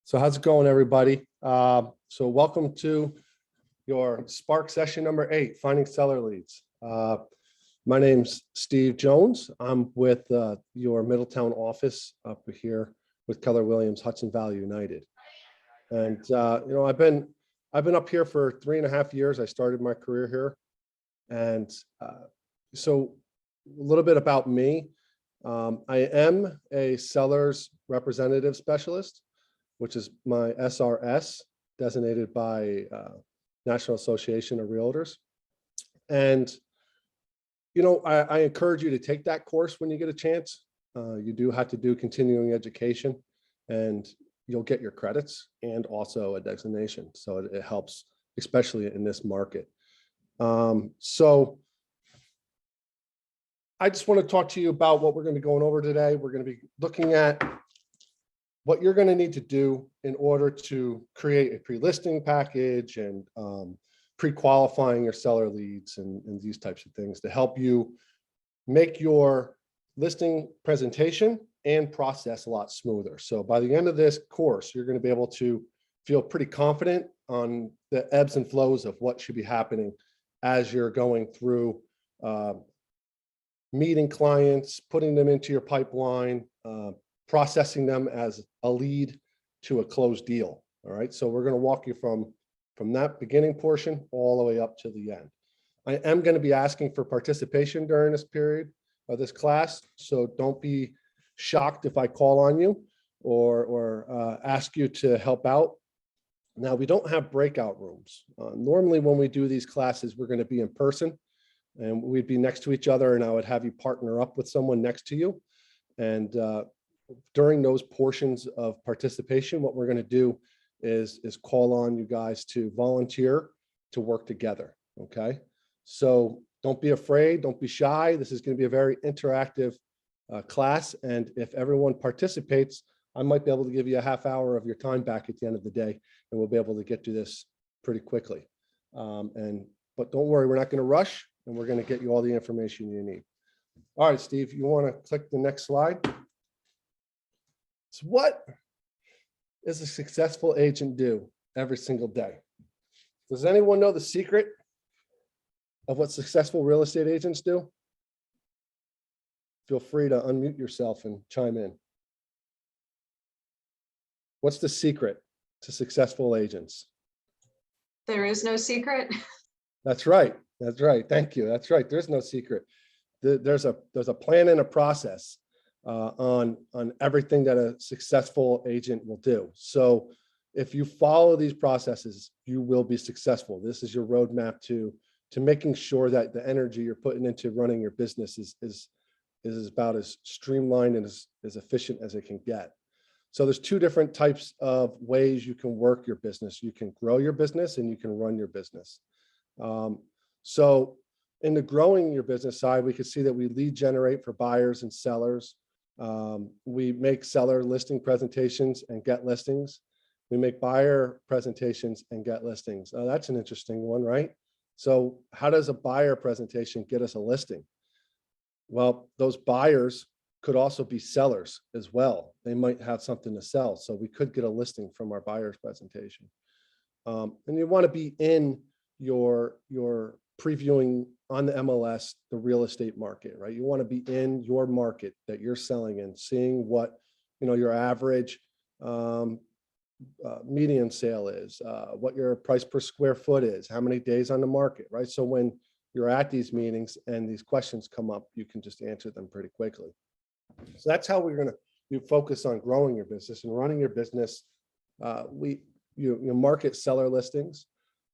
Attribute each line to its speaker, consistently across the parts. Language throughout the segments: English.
Speaker 1: So how's it going, everybody? So welcome to your Spark session number 8, Finding Seller Leads. My name's Steve Jones. I'm with your Middletown office up here with Keller Williams Hudson Valley United. And I've been up here for 3.5 years. I started my career here. And so a little bit about me. I am a seller's representative specialist, which is my SRS, designated by National Association of Realtors. And, I encourage you to take that course when you get a chance. You do have to do continuing education, and you'll get your credits and also a designation. So it helps, especially in this market. So I just want to talk to you about what we're going to be going over today. We're going to be looking at what you're going to need to do in order to create a pre-listing package and pre-qualifying your seller leads and these types of things to help you make your listing presentation and process a lot smoother. So by the end of this course, you're going to be able to feel pretty confident on the ebbs and flows of what should be happening as you're going through meeting clients, putting them into your pipeline, processing them as a lead to a closed deal. All right, so we're going to walk you from that beginning portion all the way up to the end. I am going to be asking for participation during this period of this class, so don't be shocked if I call on you or ask you to help out. Now, we don't have breakout rooms. Normally when we do these classes, we're going to be in person and we'd be next to each other, and I would have you partner up with someone next to you. And during those portions of participation, what we're going to do is call on you guys to volunteer to work together. Okay, so don't be afraid, don't be shy. This is going to be a very interactive class, and if everyone participates, I might be able to give you a half hour of your time back at the end of the day, and we'll be able to get through this pretty quickly. But don't worry, we're not going to rush, and we're going to get you all the information you need. All right, Steve, you want to click the next slide? So what does a successful agent do every single day? Does anyone know the secret of what successful real estate agents do? Feel free to unmute yourself and chime in. What's the secret to successful agents?
Speaker 2: There is no secret.
Speaker 1: That's right. That's right. Thank you. That's right. There's no secret. There's a plan and a process on everything that a successful agent will do. So if you follow these processes, you will be successful. This is your roadmap to making sure that the energy you're putting into running your business is about as streamlined and as efficient as it can get. So there's 2 different types of ways you can work your business. You can grow your business and you can run your business. So in the growing your business side, we can see that we lead generate for buyers and sellers. We make seller listing presentations and get listings. We make buyer presentations and get listings. That's an interesting one, right? So how does a buyer presentation get us a listing? Well, those buyers could also be sellers as well. They might have something to sell. So we could get a listing from our buyer's presentation. And you want to be in your previewing on the MLS, the real estate market, right? You want to be in your market that you're selling in, seeing what, your average median sale is, what your price per square foot is, how many days on the market, right? So when you're at these meetings and these questions come up, you can just answer them pretty quickly. So that's how we're going to focus on growing your business and running your business. You market seller listings,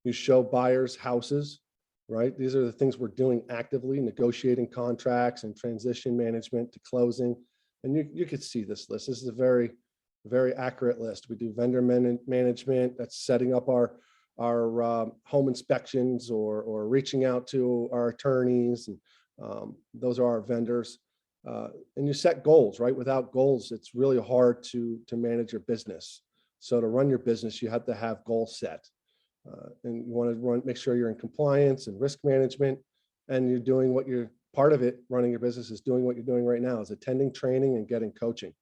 Speaker 1: you show buyers houses, right? These are the things we're doing actively, negotiating contracts and transition management to closing. And you could see this list. This is a very, very accurate list. We do vendor management, that's setting up our home inspections or reaching out to our attorneys. And those are our vendors. And you set goals, right? Without goals, it's really hard to manage your business. So to run your business, you have to have goals set. And you want to make sure you're in compliance and risk management, and you're doing what you're part of it. Running your business is doing what you're doing right now, is attending training and getting coaching.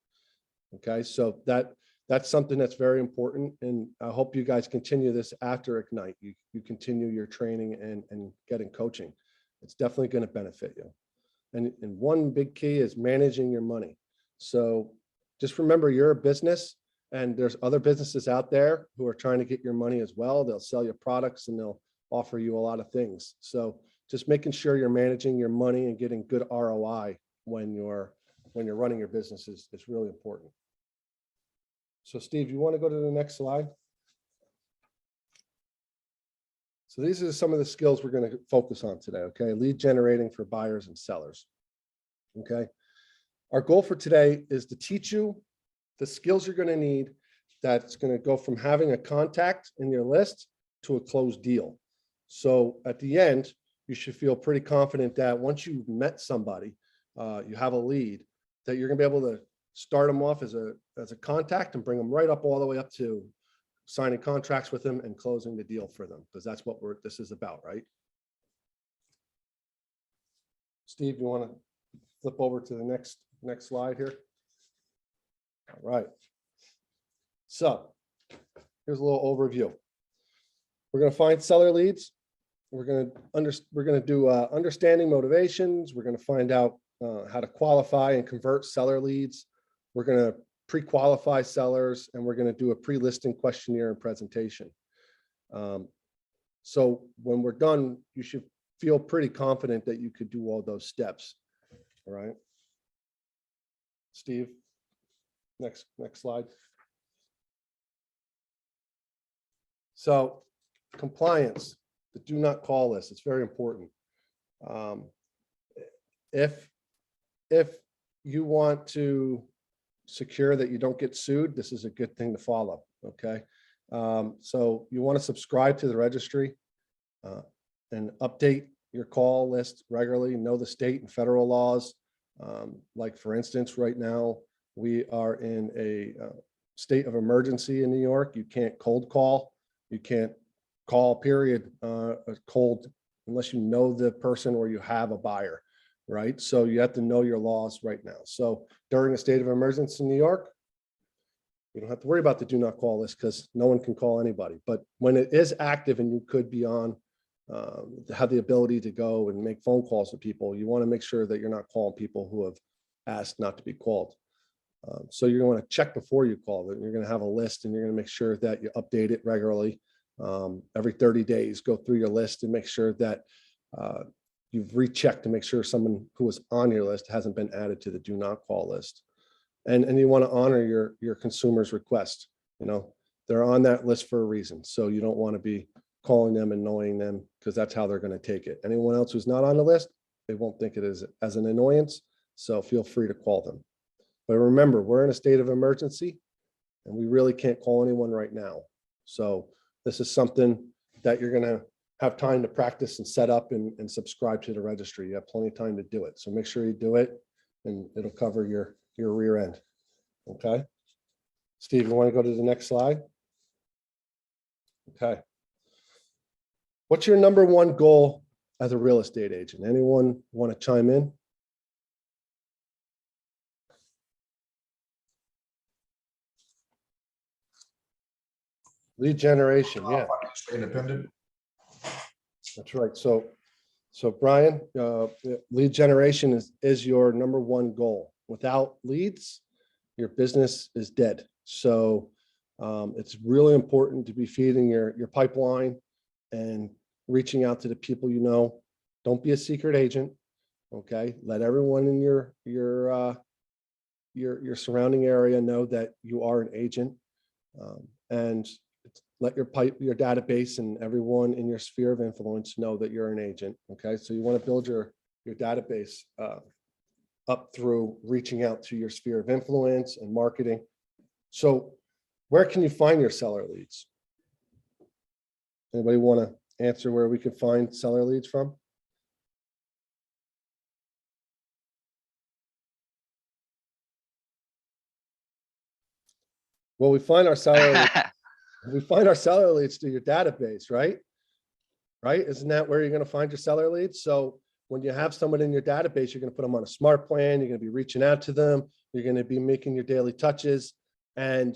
Speaker 1: Okay, so that that's something that's very important. And I hope you guys continue this after Ignite. You continue your training and getting coaching. It's definitely going to benefit you. And one big key is managing your money. So just remember, you're a business, and there's other businesses out there who are trying to get your money as well. They'll sell you products and they'll offer you a lot of things. So just making sure you're managing your money and getting good ROI when you're running your business is really important. So Steve, you want to go to the next slide? So these are some of the skills we're going to focus on today, okay? Lead generating for buyers and sellers, okay? Our goal for today is to teach you the skills you're going to need that's going to go from having a contact in your list to a closed deal. So at the end, you should feel pretty confident that once you've met somebody, you have a lead, that you're going to be able to start them off as a contact and bring them right up all the way up to signing contracts with them and closing the deal for them, because that's what this is about, right? Steve, you want to flip over to the next slide here? All right. So here's a little overview. We're going to find seller leads. We're going to do understanding motivations. We're going to find out how to qualify and convert seller leads. We're going to pre-qualify sellers, and we're going to do a pre-listing questionnaire and presentation. So when we're done, you should feel pretty confident that you could do all those steps. All right. Steve, next slide. So compliance, the do not call list, it's very important. If you want to secure that you don't get sued, this is a good thing to follow, okay? So you want to subscribe to the registry and update your call list regularly, know the state and federal laws. Like for instance, right now, we are in a state of emergency in New York. You can't cold call. You can't call, period, cold unless you know the person or you have a buyer, right? So you have to know your laws right now. So during a state of emergency in New York, you don't have to worry about the do not call list because no one can call anybody. But when it is active and you could be on, have the ability to go and make phone calls to people, you want to make sure that you're not calling people who have asked not to be called. So you're going to want to check before you call them. You're going to have a list and you're going to make sure that you update it regularly. Every 30 days, go through your list and make sure that you've rechecked to make sure someone who was on your list hasn't been added to the do not call list. And you want to honor your consumer's request. You know, they're on that list for a reason. So you don't want to be calling them, annoying them, because that's how they're going to take it. Anyone else who's not on the list, they won't think it is as an annoyance. So feel free to call them. But remember, we're in a state of emergency and we really can't call anyone right now. So this is something that you're going to have time to practice and set up and subscribe to the registry. You have plenty of time to do it. So make sure you do it and it'll cover your rear end. Okay. Steve, you want to go to the next slide? Okay. What's your number one goal as a real estate agent? Anyone want to chime in? Lead generation, yeah.
Speaker 3: Independent.
Speaker 1: That's right. So Brian, lead generation is your number one goal. Without leads, your business is dead. So it's really important to be feeding your pipeline and reaching out to the people you know. Don't be a secret agent. Okay, let everyone in your surrounding area know that you are an agent, and let your database and everyone in your sphere of influence know that you're an agent. Okay, so you want to build your database up through reaching out to your sphere of influence and marketing. So where can you find your seller leads? Anybody want to answer where we can find seller leads from? Well, we find our seller leads. We find our seller leads through your database, right? Right? Isn't that where you're going to find your seller leads? So when you have someone in your database, you're going to put them on a smart plan. You're going to be reaching out to them. You're going to be making your daily touches. and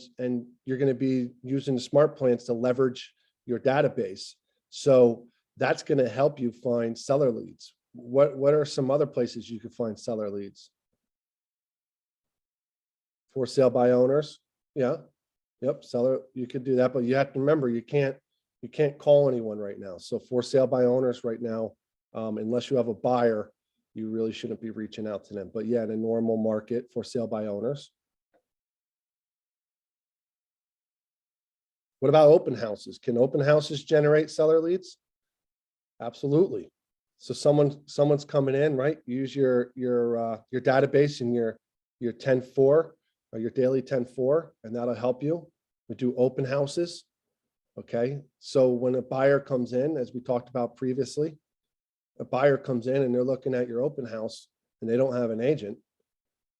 Speaker 1: you're going to be using the smart plans to leverage your database. So that's going to help you find seller leads. What are some other places you could find seller leads? For sale by owners. Yeah. Yep. Seller, you could do that, but you have to remember you can't call anyone right now. So for sale by owners right now, unless you have a buyer, you really shouldn't be reaching out to them. But yeah, in a normal market, for sale by owners. What about open houses? Can open houses generate seller leads? Absolutely. So someone's coming in, right? Use your database and your 10-4 or your daily 10-4, and that'll help you. We do open houses. Okay. So when a buyer comes in, as we talked about previously, a buyer comes in and they're looking at your open house and they don't have an agent,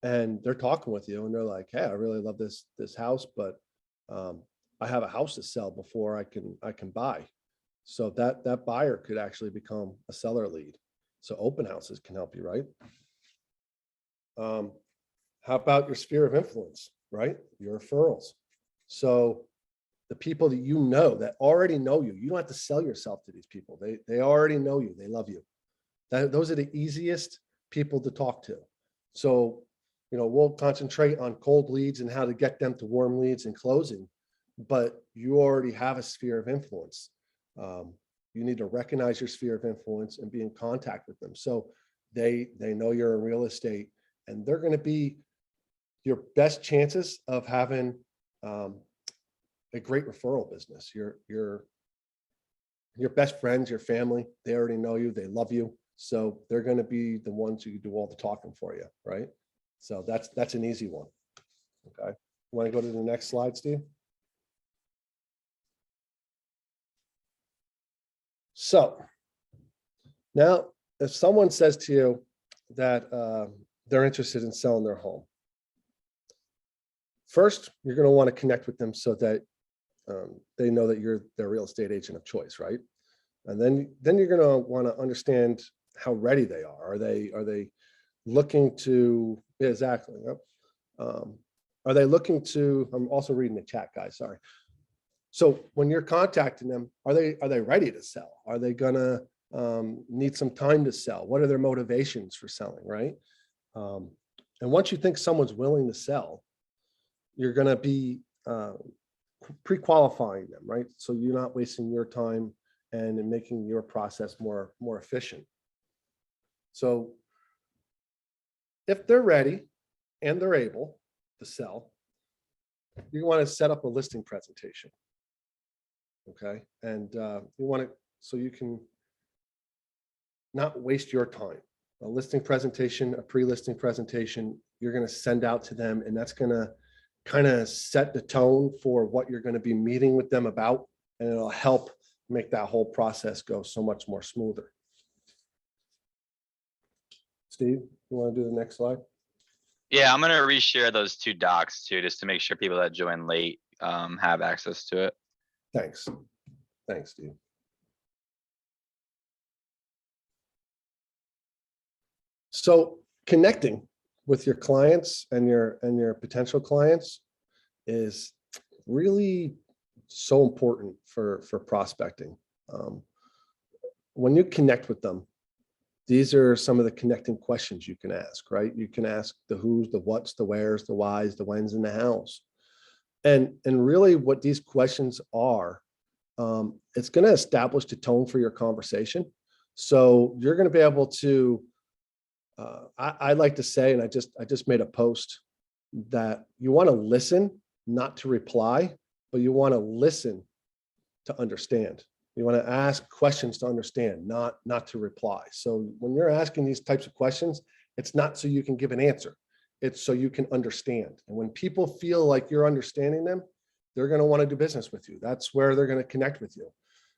Speaker 1: and they're talking with you and they're like, hey, I really love this house, but I have a house to sell before I can buy. So that buyer could actually become a seller lead. So open houses can help you, right? How about your sphere of influence, right? Your referrals. So the people that you know that already know you, you don't have to sell yourself to these people. They already know you. They love you. Those are the easiest people to talk to. So, we'll concentrate on cold leads and how to get them to warm leads and closing, but you already have a sphere of influence. You need to recognize your sphere of influence and be in contact with them. So they know you're in real estate, and they're going to be your best chances of having a great referral business. Your best friends, your family, they already know you, they love you. So they're going to be the ones who do all the talking for you, right? So that's an easy one. Okay. You want to go to the next slide, Steve? So now if someone says to you that they're interested in selling their home, first, you're going to want to connect with them so that they know that you're their real estate agent of choice, right? And then you're going to want to understand how ready they are. Are they looking to, yeah, exactly. Yep. Are they looking to, I'm also reading the chat, guys, sorry. So when you're contacting them, are they ready to sell? Are they gonna need some time to sell? What are their motivations for selling, right? And once you think someone's willing to sell, you're gonna be pre-qualifying them, right? So you're not wasting your time and making your process more efficient. So if they're ready and they're able to sell, you want to set up a listing presentation. Okay. And you want to, so you can not waste your time. A listing presentation, a pre-listing presentation, you're going to send out to them, and that's going to kind of set the tone for what you're going to be meeting with them about, and it'll help make that whole process go so much more smoother. Steve, you want to do the next slide?
Speaker 3: Yeah, I'm going to reshare those two docs too, just to make sure people that join late have access to it.
Speaker 1: Thanks. Thanks, Steve. So connecting with your clients and your potential clients is really so important for prospecting. When you connect with them, these are some of the connecting questions you can ask, right? You can ask the who's, the what's, the where's, the why's, the when's, and the how's. And really what these questions are, it's going to establish the tone for your conversation. So you're going to be able to, I like to say, and I just made a post, that you want to listen, not to reply, but you want to listen to understand. You want to ask questions to understand, not to reply. So when you're asking these types of questions, it's not so you can give an answer. It's so you can understand. And when people feel like you're understanding them, they're going to want to do business with you. That's where they're going to connect with you.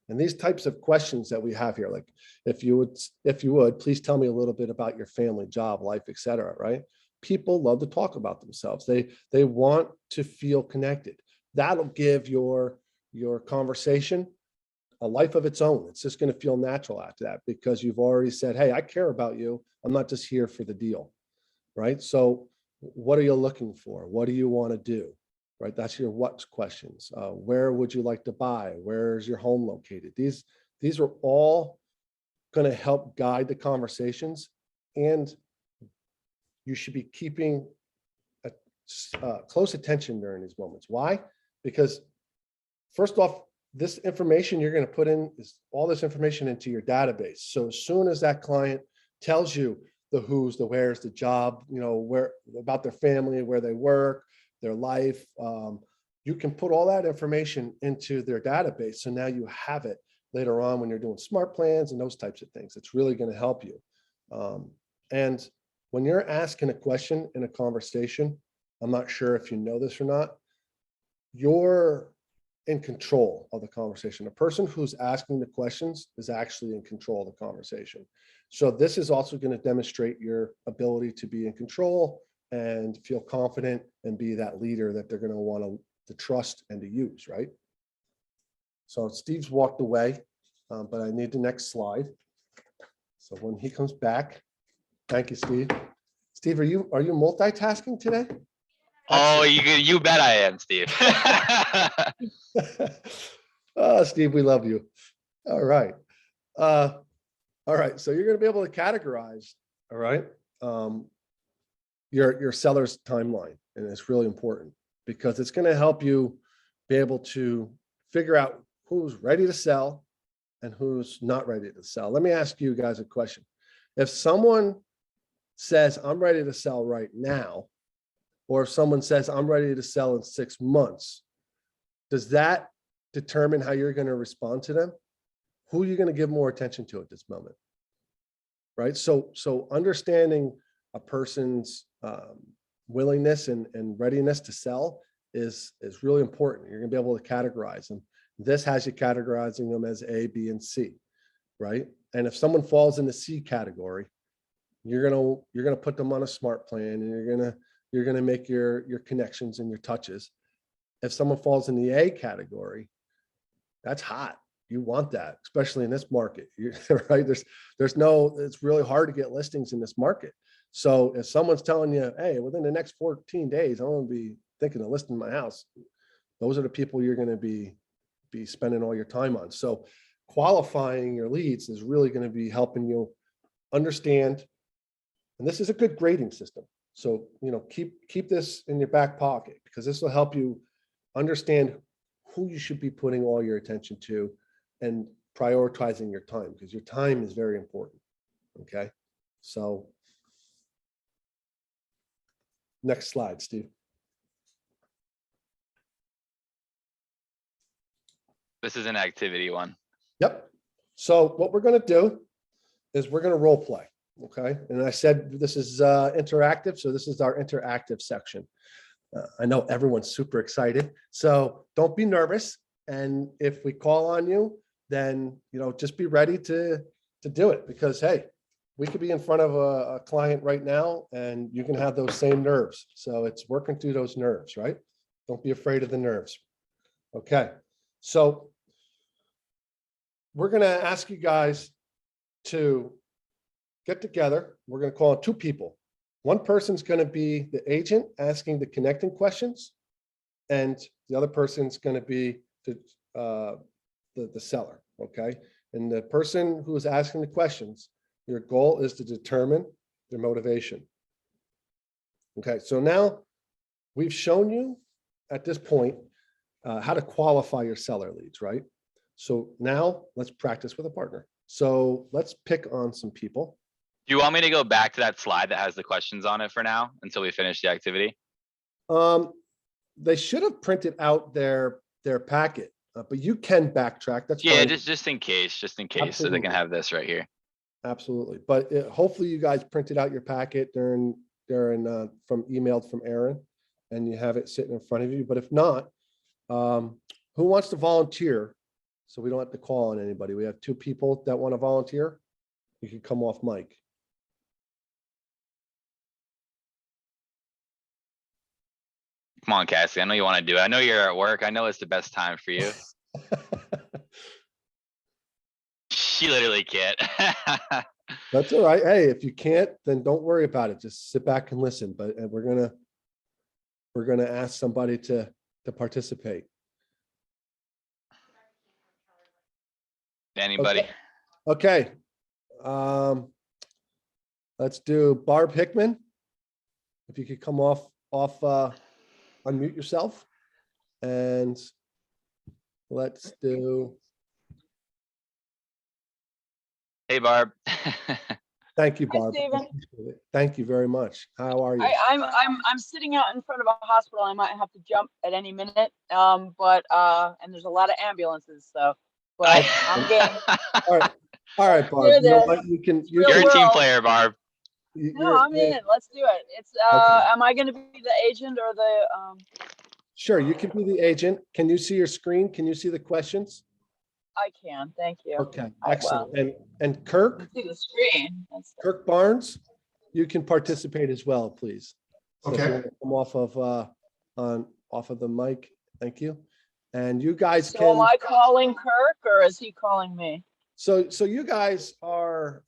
Speaker 1: And these types of questions that we have here, like if you would, please tell me a little bit about your family, job, life, etc. Right? People love to talk about themselves. They want to feel connected. That'll give your conversation a life of its own. It's just going to feel natural after that, because you've already said, hey, I care about you. I'm not just here for the deal, right? So what are you looking for? What do you want to do? right? That's your what questions. Where would you like to buy? Where's your home located? These are all going to help guide the conversations, and you should be keeping close attention during these moments. Why? Because first off, this information you're going to put in is all this information into your database. So as soon as that client tells you the who's, the where's, the job, where about their family, where they work, their life, you can put all that information into their database. So now you have it later on when you're doing smart plans and those types of things. It's really going to help you. And when you're asking a question in a conversation, I'm not sure if you know this or not, you're in control of the conversation. The person who's asking the questions is actually in control of the conversation. So this is also going to demonstrate your ability to be in control and feel confident and be that leader that they're going to want to trust and to use, right? So Steve's walked away, but I need the next slide. So when he comes back, thank you, Steve. Steve, are you multitasking today?
Speaker 3: Oh, you bet I am, Steve.
Speaker 1: Oh, Steve, we love you. All right. All right. So you're going to be able to categorize, all right, your seller's timeline. And it's really important because it's going to help you be able to figure out who's ready to sell and who's not ready to sell. Let me ask you guys a question. If someone says, I'm ready to sell right now, or if someone says, I'm ready to sell in 6 months, does that determine how you're going to respond to them? Who are you going to give more attention to at this moment? Right? So understanding a person's willingness and readiness to sell is really important. You're going to be able to categorize them. This has you categorizing them as A, B, and C, right? And if someone falls in the C category, you're gonna put them on a smart plan, and you're gonna make your connections and your touches. If someone falls in the A category, that's hot. You want that, especially in this market, right? It's really hard to get listings in this market. So if someone's telling you, hey, within the next 14 days, I'm gonna be thinking of listing my house, those are the people you're gonna be spending all your time on. So qualifying your leads is really gonna be helping you understand. And this is a good grading system. So, keep this in your back pocket, because this will help you understand who you should be putting all your attention to and prioritizing your time, because your time is very important. Okay. So next slide, Steve.
Speaker 3: This is an activity one.
Speaker 1: Yep. So what we're going to do is we're going to role play. Okay. And I said this is interactive. So this is our interactive section. I know everyone's super excited, so don't be nervous. And if we call on you, then, just be ready to do it, because, hey, we could be in front of a client right now and you can have those same nerves. So it's working through those nerves, right? Don't be afraid of the nerves. Okay. So we're going to ask you guys to get together. We're going to call on 2 people. One person's going to be the agent asking the connecting questions, and the other person's going to be the seller. Okay. And the person who is asking the questions, your goal is to determine their motivation. Okay. So now we've shown you at this point how to qualify your seller leads, right? So now let's practice with a partner. So let's pick on some people.
Speaker 3: Do you want me to go back to that slide that has the questions on it for now until we finish the activity?
Speaker 1: They should have printed out their packet, but you can backtrack. That's
Speaker 3: Yeah,
Speaker 1: fine.
Speaker 3: just in case, so they
Speaker 1: Absolutely.
Speaker 3: can have this right here.
Speaker 1: Absolutely. But hopefully you guys printed out your packet from emailed from Aaron, and you have it sitting in front of you. But if not, who wants to volunteer? So we don't have to call on anybody. We have 2 people that want to volunteer. You can come off mic.
Speaker 3: Come on, Cassie, I know you want to do it. I know you're at work. I know it's the best time for you. She literally can't.
Speaker 1: That's all right. Hey, if you can't, then don't worry about it. Just sit back and listen. But we're gonna ask somebody to to participate?
Speaker 3: Anybody?
Speaker 1: Okay. Let's do Barb Hickman. If you could come off, unmute yourself. And let's do,
Speaker 3: Hey, Barb.
Speaker 1: thank you,
Speaker 4: Hi,
Speaker 1: Barb.
Speaker 4: Stephen.
Speaker 1: Thank you very much. How are you?
Speaker 4: I'm sitting out in front of a hospital. I might have to jump at any minute. And there's a lot of ambulances, so, but I'm game.
Speaker 1: All right, Barb.
Speaker 4: Here
Speaker 1: You know
Speaker 4: it
Speaker 1: what? You can,
Speaker 4: Real
Speaker 3: You're a team
Speaker 4: world.
Speaker 3: player, Barb.
Speaker 4: No, I'm in. Let's do it. It's
Speaker 1: Okay.
Speaker 4: am I gonna be the agent or the
Speaker 1: Sure, you can be the agent. Can you see your screen? Can you see the questions?
Speaker 4: I can, thank you.
Speaker 1: Okay,
Speaker 4: I
Speaker 1: excellent.
Speaker 4: will.
Speaker 1: And
Speaker 4: I
Speaker 1: Kirk,
Speaker 4: can see the screen.
Speaker 1: Kirk Barnes, you can participate as well, please. So if you
Speaker 5: Okay.
Speaker 1: want to come off of the mic, thank you. And you guys
Speaker 4: So am
Speaker 1: can,
Speaker 4: I calling Kirk or is he calling me?
Speaker 1: so you guys are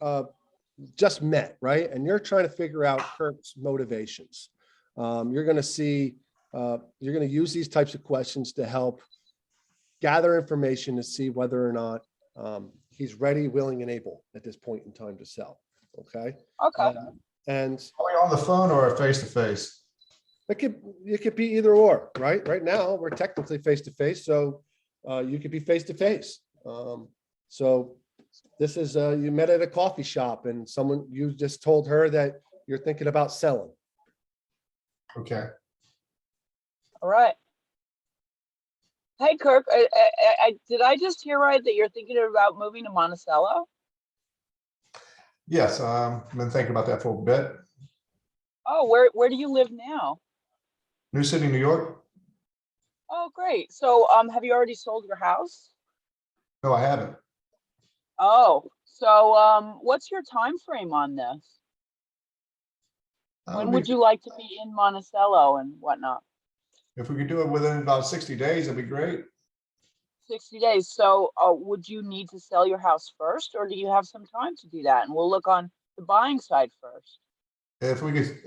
Speaker 1: just met, right? And you're trying to figure out Kirk's motivations. You're going to see, you're going to use these types of questions to help gather information to see whether or not he's ready, willing, and able at this point in time to sell. Okay.
Speaker 4: Okay.
Speaker 1: And
Speaker 5: Are we on the phone or face to face?
Speaker 1: it could be either or, right? Right now, we're technically face to face, so you could be face to face. So this is you met at a coffee shop and you just told her that you're thinking about selling.
Speaker 5: Okay.
Speaker 4: All right. Hey, Kirk, did I just hear right that you're thinking about moving to Monticello?
Speaker 5: Yes, I've been thinking about that for a bit.
Speaker 4: Oh, where do you live now?
Speaker 5: New City, New York?
Speaker 4: Oh, great. So, have you already sold your house?
Speaker 5: No, I haven't.
Speaker 4: Oh, so, what's your time frame on this? When would you like to be in Monticello and whatnot?
Speaker 5: If we could do it within about 60 days, that'd be great.
Speaker 4: 60 days. So, would you need to sell your house first, or do you have some time to do that? And we'll look on the buying side first.
Speaker 5: If we could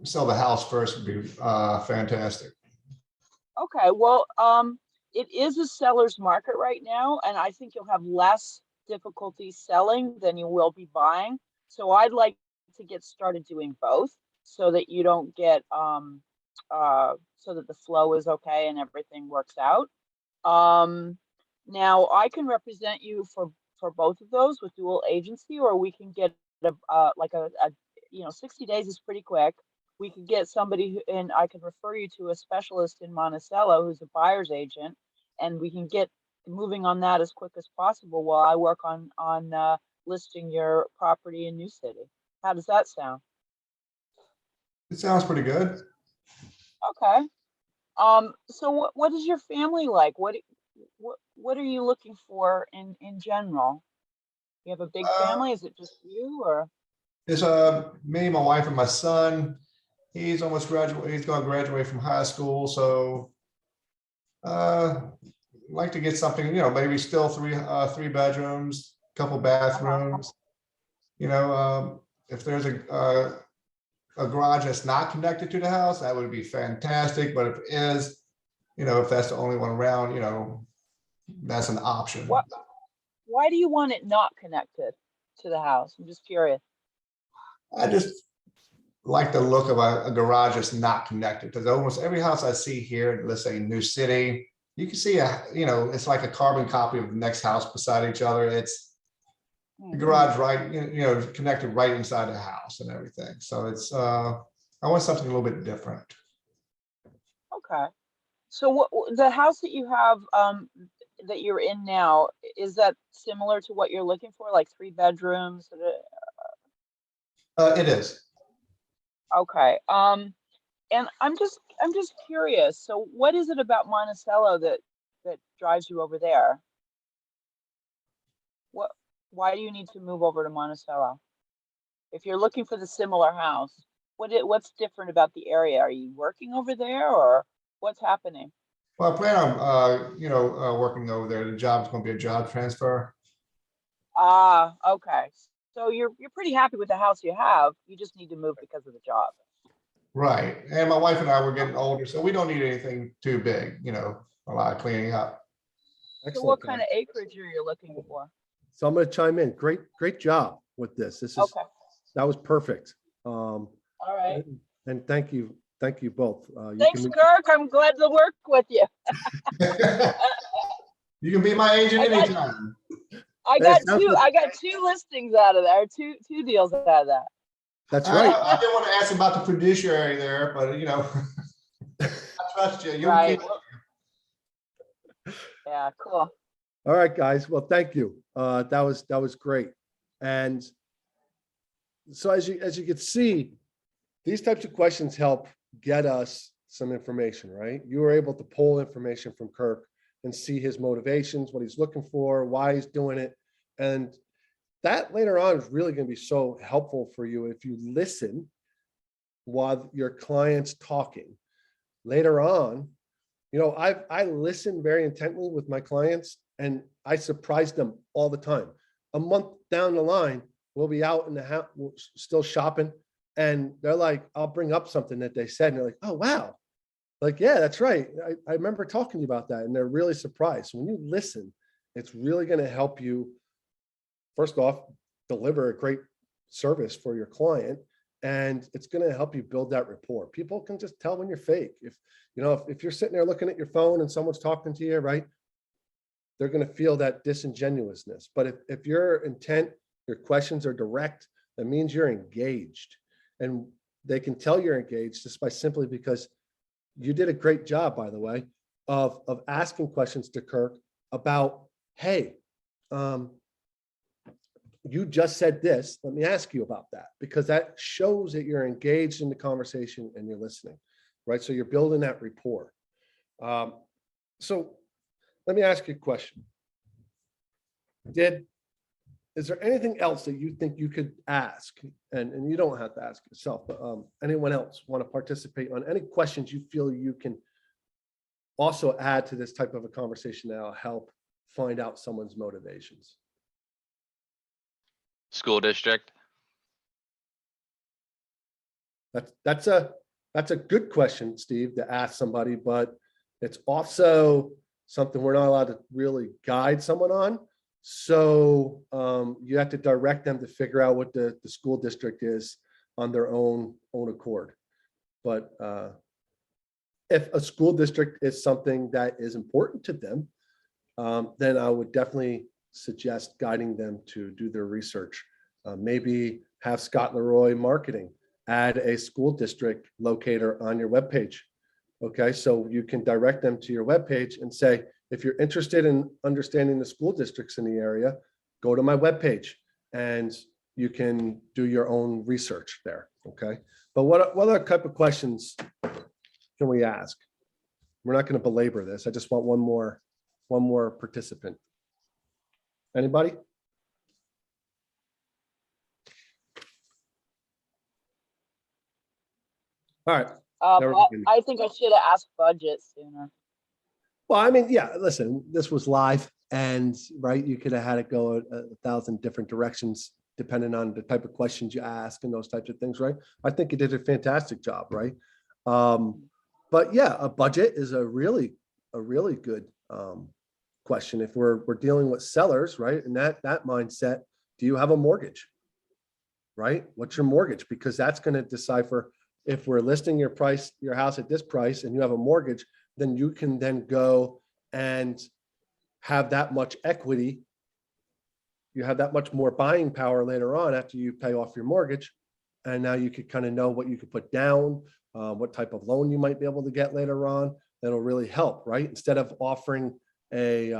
Speaker 5: sell the house first, would be fantastic.
Speaker 4: Okay, well, it is a seller's market right now, and I think you'll have less difficulty selling than you will be buying. So I'd like to get started doing both so that you don't get, so that the flow is okay and everything works out. Now I can represent you for both of those with dual agency, or we can get like a 60 days is pretty quick. We could get somebody and I can refer you to a specialist in Monticello who's a buyer's agent, and we can get moving on that as quick as possible while I work on listing your property in New City. How does that sound?
Speaker 5: It sounds pretty good.
Speaker 4: Okay. So what is your family like? What are you looking for in general? You have a big family? Is it just you or?
Speaker 5: It's me, my wife, and my son. He's almost graduate. He's going to graduate from high school, so like to get something, maybe still three bedrooms, couple bathrooms. If there's a garage that's not connected to the house, that would be fantastic. But if it is, if that's the only one around, that's an option.
Speaker 4: Why do you want it not connected to the house? I'm just curious.
Speaker 5: I just like the look of a garage that's not connected, because almost every house I see here, let's say New City, you can see it's like a carbon copy of the next house beside each other. It's the garage right, connected right inside the house and everything. So it's I want something a little bit different.
Speaker 4: Okay. So what the house that you have that you're in now, is that similar to what you're looking for, like 3 bedrooms?
Speaker 5: It is.
Speaker 4: Okay. And I'm just curious. So what is it about Monticello that drives you over there? Why do you need to move over to Monticello? If you're looking for the similar house, what's different about the area? Are you working over there or what's happening?
Speaker 5: Well, I plan on working over there. The job's going to be a job transfer.
Speaker 4: Ah, okay. So you're pretty happy with the house you have. You just need to move because of the job.
Speaker 5: Right. And my wife and I were getting older, so we don't need anything too big, you know, a lot of cleaning up.
Speaker 4: So
Speaker 1: Excellent,
Speaker 4: what
Speaker 1: guys.
Speaker 4: kind of acreage are you looking for?
Speaker 1: So I'm going to chime in. Great job with this.
Speaker 4: Okay,
Speaker 1: That was perfect.
Speaker 4: all right.
Speaker 1: And thank you both. You
Speaker 4: Thanks,
Speaker 1: can,
Speaker 4: Kirk. I'm glad to work with you.
Speaker 5: You can be my agent
Speaker 4: I got-
Speaker 5: anytime.
Speaker 4: I got two listings out of that, two deals out of that.
Speaker 1: that's right.
Speaker 5: I didn't want to ask about the fiduciary there, but you know, I trust you. You'll
Speaker 4: Right.
Speaker 5: keep.
Speaker 4: Yeah, cool.
Speaker 1: All right, guys. Well, thank you. That was great. And so as you can see, these types of questions help get us some information, right? You were able to pull information from Kirk and see his motivations, what he's looking for, why he's doing it. And that later on is really going to be so helpful for you if you listen while your client's talking. Later on, you know, I listen very intently with my clients and I surprise them all the time. A month down the line, we'll be out in the house, still shopping. And they're like, I'll bring up something that they said. And they're like, oh, wow. Like, yeah, that's right. I remember talking to you about that. And they're really surprised. So when you listen, it's really going to help you, first off, deliver a great service for your client. And it's going to help you build that rapport. People can just tell when you're fake. If you're sitting there looking at your phone and someone's talking to you, right? They're going to feel that disingenuousness. But if your intent, your questions are direct, that means you're engaged. And they can tell you're engaged just by simply because you did a great job, by the way, of asking questions to Kirk about, hey, you just said this, let me ask you about that, because that shows that you're engaged in the conversation and you're listening, right? So you're building that rapport. So let me ask you a question. Is there anything else that you think you could ask? And you don't have to ask yourself, but anyone else want to participate on any questions you feel you can also add to this type of a conversation that'll help find out someone's motivations?
Speaker 3: School district.
Speaker 1: That's a good question, Steve, to ask somebody, but it's also something we're not allowed to really guide someone on. So you have to direct them to figure out what the school district is on their own accord. But if a school district is something that is important to them, then I would definitely suggest guiding them to do their research. Maybe have Scott Leroy Marketing add a school district locator on your webpage. Okay, so you can direct them to your webpage and say, if you're interested in understanding the school districts in the area, go to my webpage and you can do your own research there. Okay, but what other type of questions can we ask? We're not going to belabor this. I just want one more participant. Anybody? All right.
Speaker 4: I think I should have asked budget sooner.
Speaker 1: Well, I mean, yeah, listen, this was live and right, you could have had it go a thousand different directions depending on the type of questions you ask and those types of things, right? I think you did a fantastic job, right? But yeah, a budget is a really good question. If we're dealing with sellers, right? And that mindset, do you have a mortgage? Right? What's your mortgage? Because that's going to decipher if we're listing your house at this price and you have a mortgage, then you can then go and have that much equity. You have that much more buying power later on after you pay off your mortgage. And now you could kind of know what you could put down, what type of loan you might be able to get later on. That'll really help, right? Instead of offering a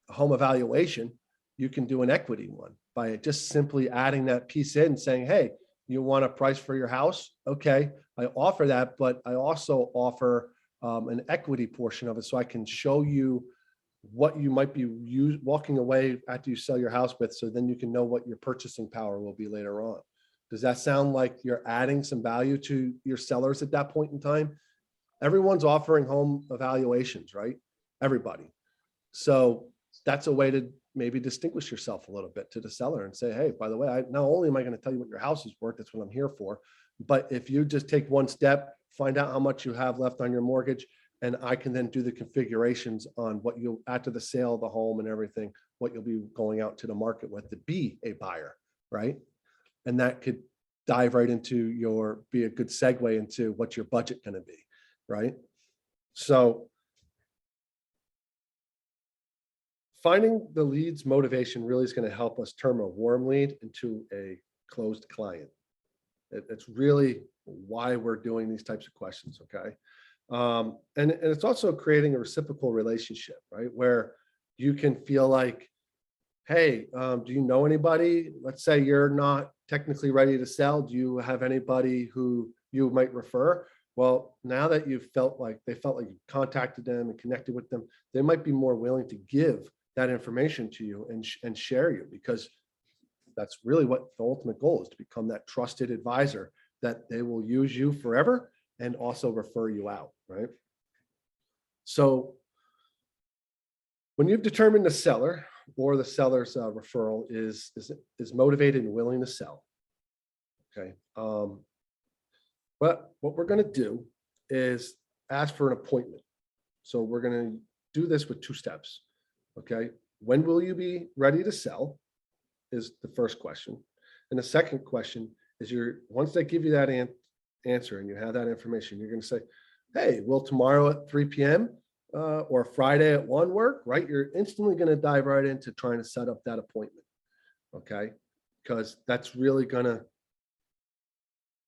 Speaker 1: home evaluation, you can do an equity one by just simply adding that piece in and saying, hey, you want a price for your house? Okay, I offer that, but I also offer an equity portion of it so I can show you what you might be walking away after you sell your house with, so then you can know what your purchasing power will be later on. Does that sound like you're adding some value to your sellers at that point in time? Everyone's offering home evaluations, right? Everybody. So that's a way to maybe distinguish yourself a little bit to the seller and say, hey, by the way, not only am I going to tell you what your house is worth, that's what I'm here for, But if you just take one step, find out how much you have left on your mortgage, and I can then do the configurations on what you'll, after the sale of the home and everything, what you'll be going out to the market with to be a buyer, right? And that could dive right into be a good segue into what's your budget going to be, right? So finding the lead's motivation really is going to help us turn a warm lead into a closed client. It's really why we're doing these types of questions, okay? And it's also creating a reciprocal relationship, right? Where you can feel like, hey, do you know anybody? Let's say you're not technically ready to sell. Do you have anybody who you might refer? Well, now that they felt like you contacted them and connected with them, they might be more willing to give that information to you and share you, because that's really what the ultimate goal is, to become that trusted advisor that they will use you forever and also refer you out, right? So when you've determined the seller or the seller's referral is motivated and willing to sell, okay? But what we're going to do is ask for an appointment. So we're going to do this with 2 steps, okay? When will you be ready to sell is the first question. And the second question is, once they give you that answer and you have that information, you're going to say, hey, will tomorrow at 3 p.m. Or Friday at 1 work, right? You're instantly going to dive right into trying to set up that appointment, okay? Because that's really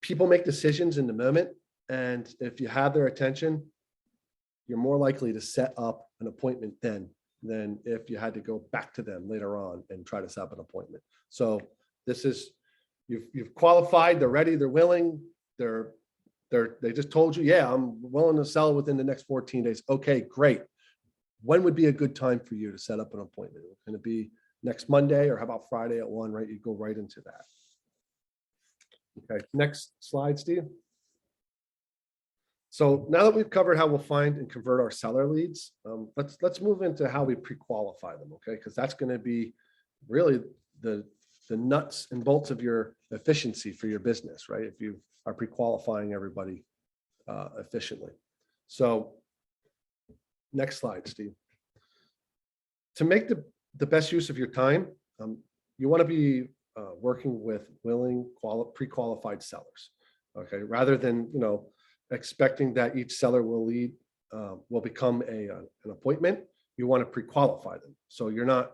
Speaker 1: people make decisions in the moment. And if you have their attention, you're more likely to set up an appointment then than if you had to go back to them later on and try to set up an appointment. So this is, you've qualified, they're ready, they're willing, they just told you, yeah, I'm willing to sell within the next 14 days. Okay, great. When would be a good time for you to set up an appointment? Can it be next Monday, or how about Friday at 1, right? You go right into that. Okay, next slide, Steve. So now that we've covered how we'll find and convert our seller leads, let's move into how we pre-qualify them, okay? Because that's going to be really the nuts and bolts of your efficiency for your business, right? If you are pre-qualifying everybody efficiently. So next slide, Steve. To make the best use of your time, you want to be working with willing, pre-qualified sellers, okay? Rather than, expecting that each seller will become an appointment. You want to pre-qualify them. So you're not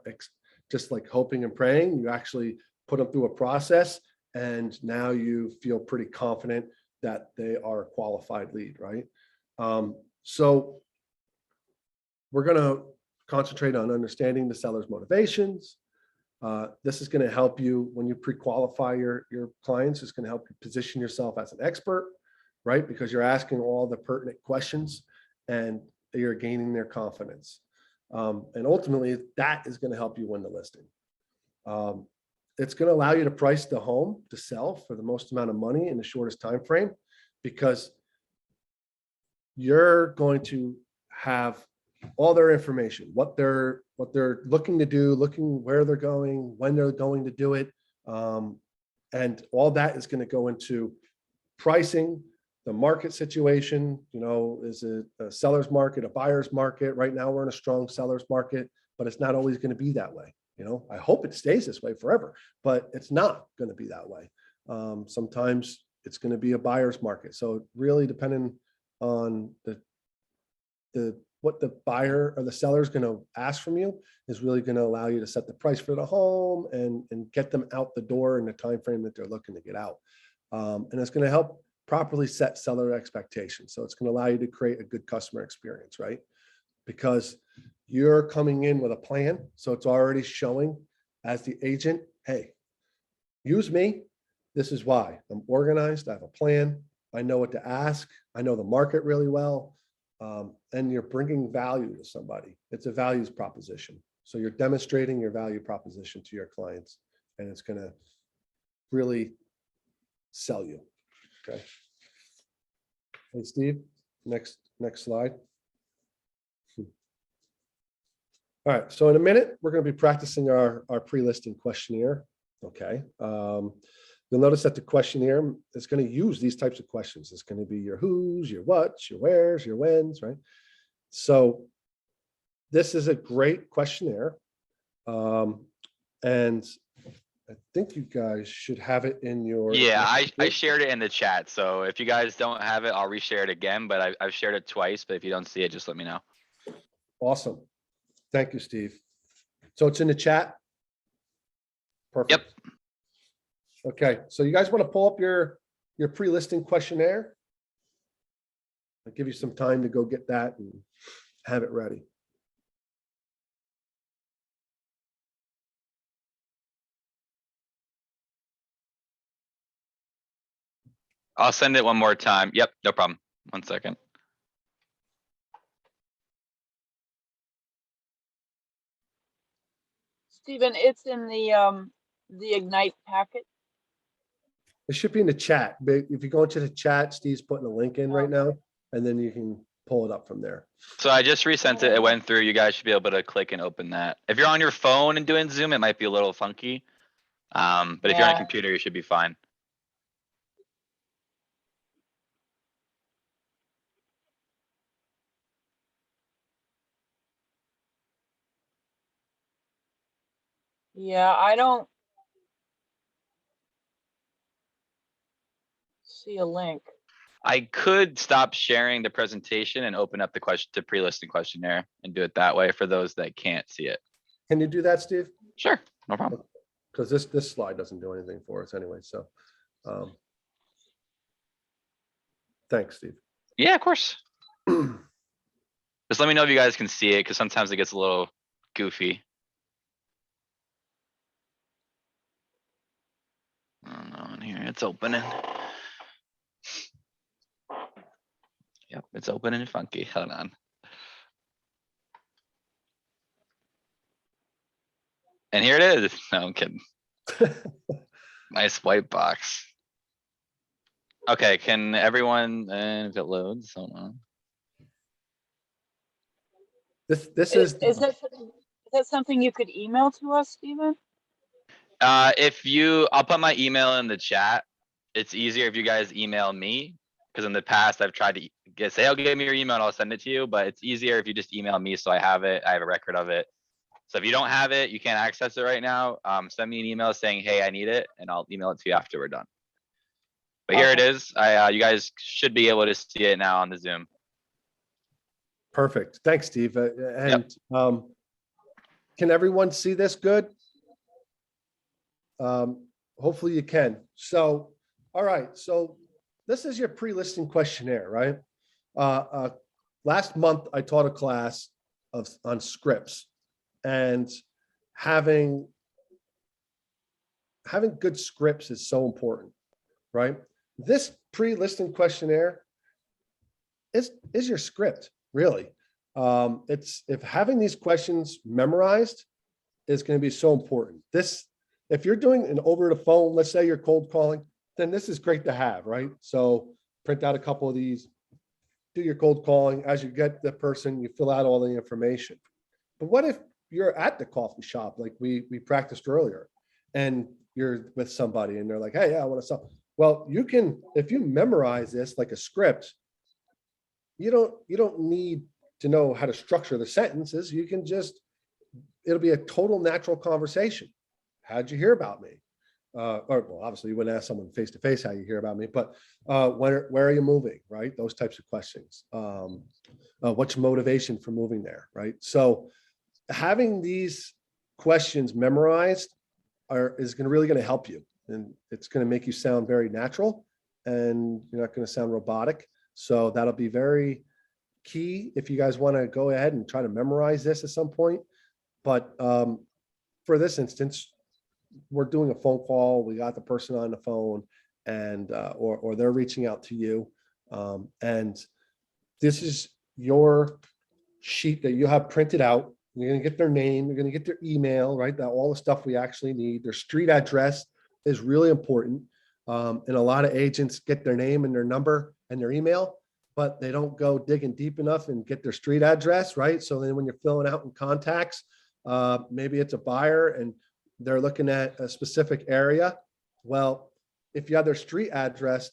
Speaker 1: just like hoping and praying. You actually put them through a process, and now you feel pretty confident that they are a qualified lead, right? So we're going to concentrate on understanding the seller's motivations. This is going to help you when you pre-qualify your clients. It's going to help you position yourself as an expert, right? Because you're asking all the pertinent questions and you're gaining their confidence. And ultimately, that is going to help you win the listing. It's going to allow you to price the home to sell for the most amount of money in the shortest time frame, because you're going to have all their information, what they're looking to do, where they're going, when they're going to do it. And all that is going to go into pricing, the market situation. Is it a seller's market, a buyer's market? Right now we're in a strong seller's market, but it's not always going to be that way. I hope it stays this way forever, but it's not going to be that way. Sometimes it's going to be a buyer's market. So really depending on what the buyer or the seller is going to ask from you is really going to allow you to set the price for the home and get them out the door in the time frame that they're looking to get out. And it's going to help properly set seller expectations. So it's going to allow you to create a good customer experience, right? Because you're coming in with a plan. So it's already showing as the agent, hey, use me. This is why. I'm organized. I have a plan. I know what to ask. I know the market really well. And you're bringing value to somebody. It's a values proposition. So you're demonstrating your value proposition to your clients, and it's going to really sell you. Okay. Hey, Steve, next slide. All right, so in a minute, we're going to be practicing our pre-listing questionnaire. Okay. you'll notice that the questionnaire is going to use these types of questions. It's going to be your who's, your what's, your where's, your when's, right? So this is a great questionnaire. And I think you guys should have it in your.
Speaker 3: Yeah, I shared it in the chat. So if you guys don't have it, I'll reshare it again, but I've shared it twice. But if you don't see it, just let me know.
Speaker 1: Awesome. Thank you, Steve. So it's in the chat? Perfect.
Speaker 3: Yep.
Speaker 1: Okay, so you guys want to pull up your pre-listing questionnaire? I'll give you some time to go get that and have it ready.
Speaker 3: I'll send it one more time. Yep, no problem. 1 second.
Speaker 4: Stephen, it's in the Ignite packet.
Speaker 1: It should be in the chat, but if you go into the chat, Steve's putting a link in right now, and then you can pull it up from there.
Speaker 3: So I just resent it. It went through. You guys should be able to click and open that. If you're on your phone and doing Zoom, it might be a little funky. But if you're on a
Speaker 4: Yeah.
Speaker 3: computer, you should be fine.
Speaker 4: Yeah, I don't see a link.
Speaker 3: I could stop sharing the presentation and open up the pre-listing questionnaire and do it that way for those that can't see it.
Speaker 1: Can you do that, Steve?
Speaker 3: Sure, no problem.
Speaker 1: Because this slide doesn't do anything for us anyway, so. Thanks, Steve.
Speaker 3: Yeah, of course. Just let me know if you guys can see it, because sometimes it gets a little goofy. I don't know, in here, it's opening. Yep, it's opening and funky. Hold on. And here it is. No, I'm kidding. Nice white box. Okay, can everyone, and if it loads, hold on.
Speaker 1: This is.
Speaker 4: Is that something you could email to us, Stephen?
Speaker 3: I'll put my email in the chat. It's easier if you guys email me, because in the past I've tried to say, oh, give me your email and I'll send it to you, but it's easier if you just email me so I have it. I have a record of it. So if you don't have it, you can't access it right now. Send me an email saying, hey, I need it, and I'll email it to you after we're done. But here it is. You guys should be able to see it now on the Zoom.
Speaker 1: Perfect. Thanks, Steve. And can everyone see this good? Hopefully you can. So, all right. So this is your pre-listing questionnaire, right? Last month I taught a class on scripts, and having good scripts is so important, right? This pre-listing questionnaire is your script, really. If having these questions memorized is going to be so important. If you're doing an over the phone, let's say you're cold calling, then this is great to have, right? So print out a couple of these, do your cold calling. As you get the person, you fill out all the information. But what if you're at the coffee shop, like we practiced earlier, and you're with somebody and they're like, hey, yeah, I want to sell. Well, you can, if you memorize this like a script, you don't need to know how to structure the sentences. You can just, it'll be a total natural conversation. How'd you hear about me? Or well, obviously you wouldn't ask someone face to face how you hear about me, but where are you moving, right? Those types of questions. What's your motivation for moving there, right? So having these questions memorized is really going to help you, and it's going to make you sound very natural, and you're not going to sound robotic. So that'll be very key if you guys want to go ahead and try to memorize this at some point. But for this instance, we're doing a phone call. We got the person on the phone, and or they're reaching out to you, and this is your sheet that you have printed out. You're going to get their name. You're going to get their email, right? That all the stuff we actually need. Their street address is really important. And a lot of agents get their name and their number and their email, but they don't go digging deep enough and get their street address, right? So then when you're filling out in contacts, maybe it's a buyer and they're looking at a specific area. Well, if you have their street address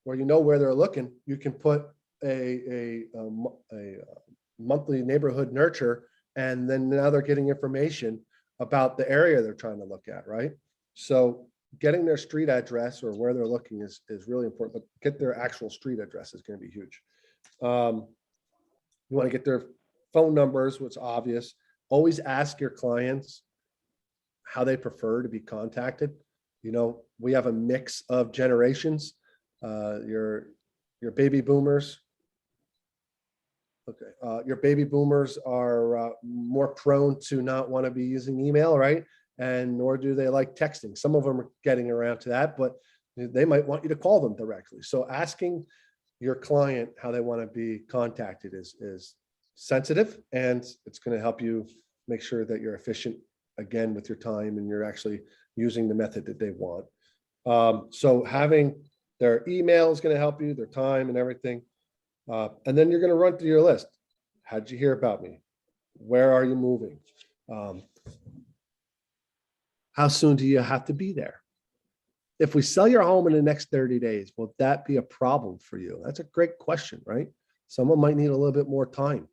Speaker 1: where you know where they're looking, you can put a monthly neighborhood nurture, and then now they're getting information about the area they're trying to look at, right? So getting their street address or where they're looking is really important, but get their actual street address is going to be huge. You want to get their phone numbers, what's obvious. Always ask your clients how they prefer to be contacted. You know, we have a mix of generations. Your baby boomers. Okay, your baby boomers are more prone to not want to be using email, right? And nor do they like texting. Some of them are getting around to that, but they might want you to call them directly. So asking your client how they want to be contacted is sensitive, and it's going to help you make sure that you're efficient again with your time and you're actually using the method that they want. So having their email is going to help you, their time and everything. And then you're going to run through your list. How'd you hear about me? Where are you moving? How soon do you have to be there? If we sell your home in the next 30 days, will that be a problem for you? That's a great question, right? Someone might need a little bit more time.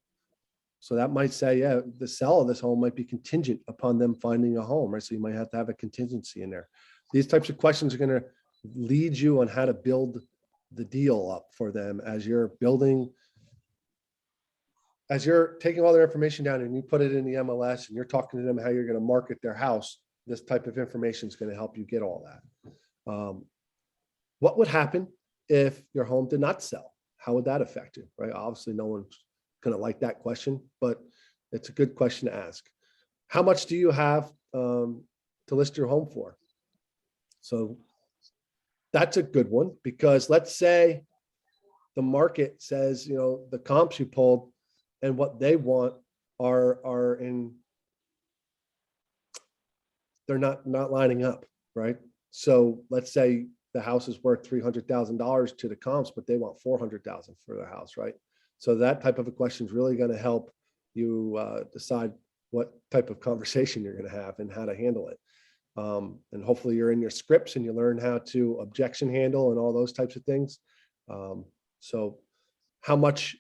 Speaker 1: So that might say, yeah, the sale of this home might be contingent upon them finding a home, right? So you might have to have a contingency in there. These types of questions are going to lead you on how to build the deal up for them as you're building, as you're taking all their information down and you put it in the MLS and you're talking to them how you're going to market their house. This type of information is going to help you get all that. What would happen if your home did not sell? How would that affect you, right? Obviously, no one's going to like that question, but it's a good question to ask. How much do you have to list your home for? So that's a good one, because let's say the market says, you know, the comps you pulled and what they want are in, they're not lining up, right? So let's say the house is worth $300,000 to the comps, but they want $400,000 for their house, right? So that type of a question is really going to help you decide what type of conversation you're going to have and how to handle it. And hopefully you're in your scripts and you learn how to objection handle and all those types of things. So how much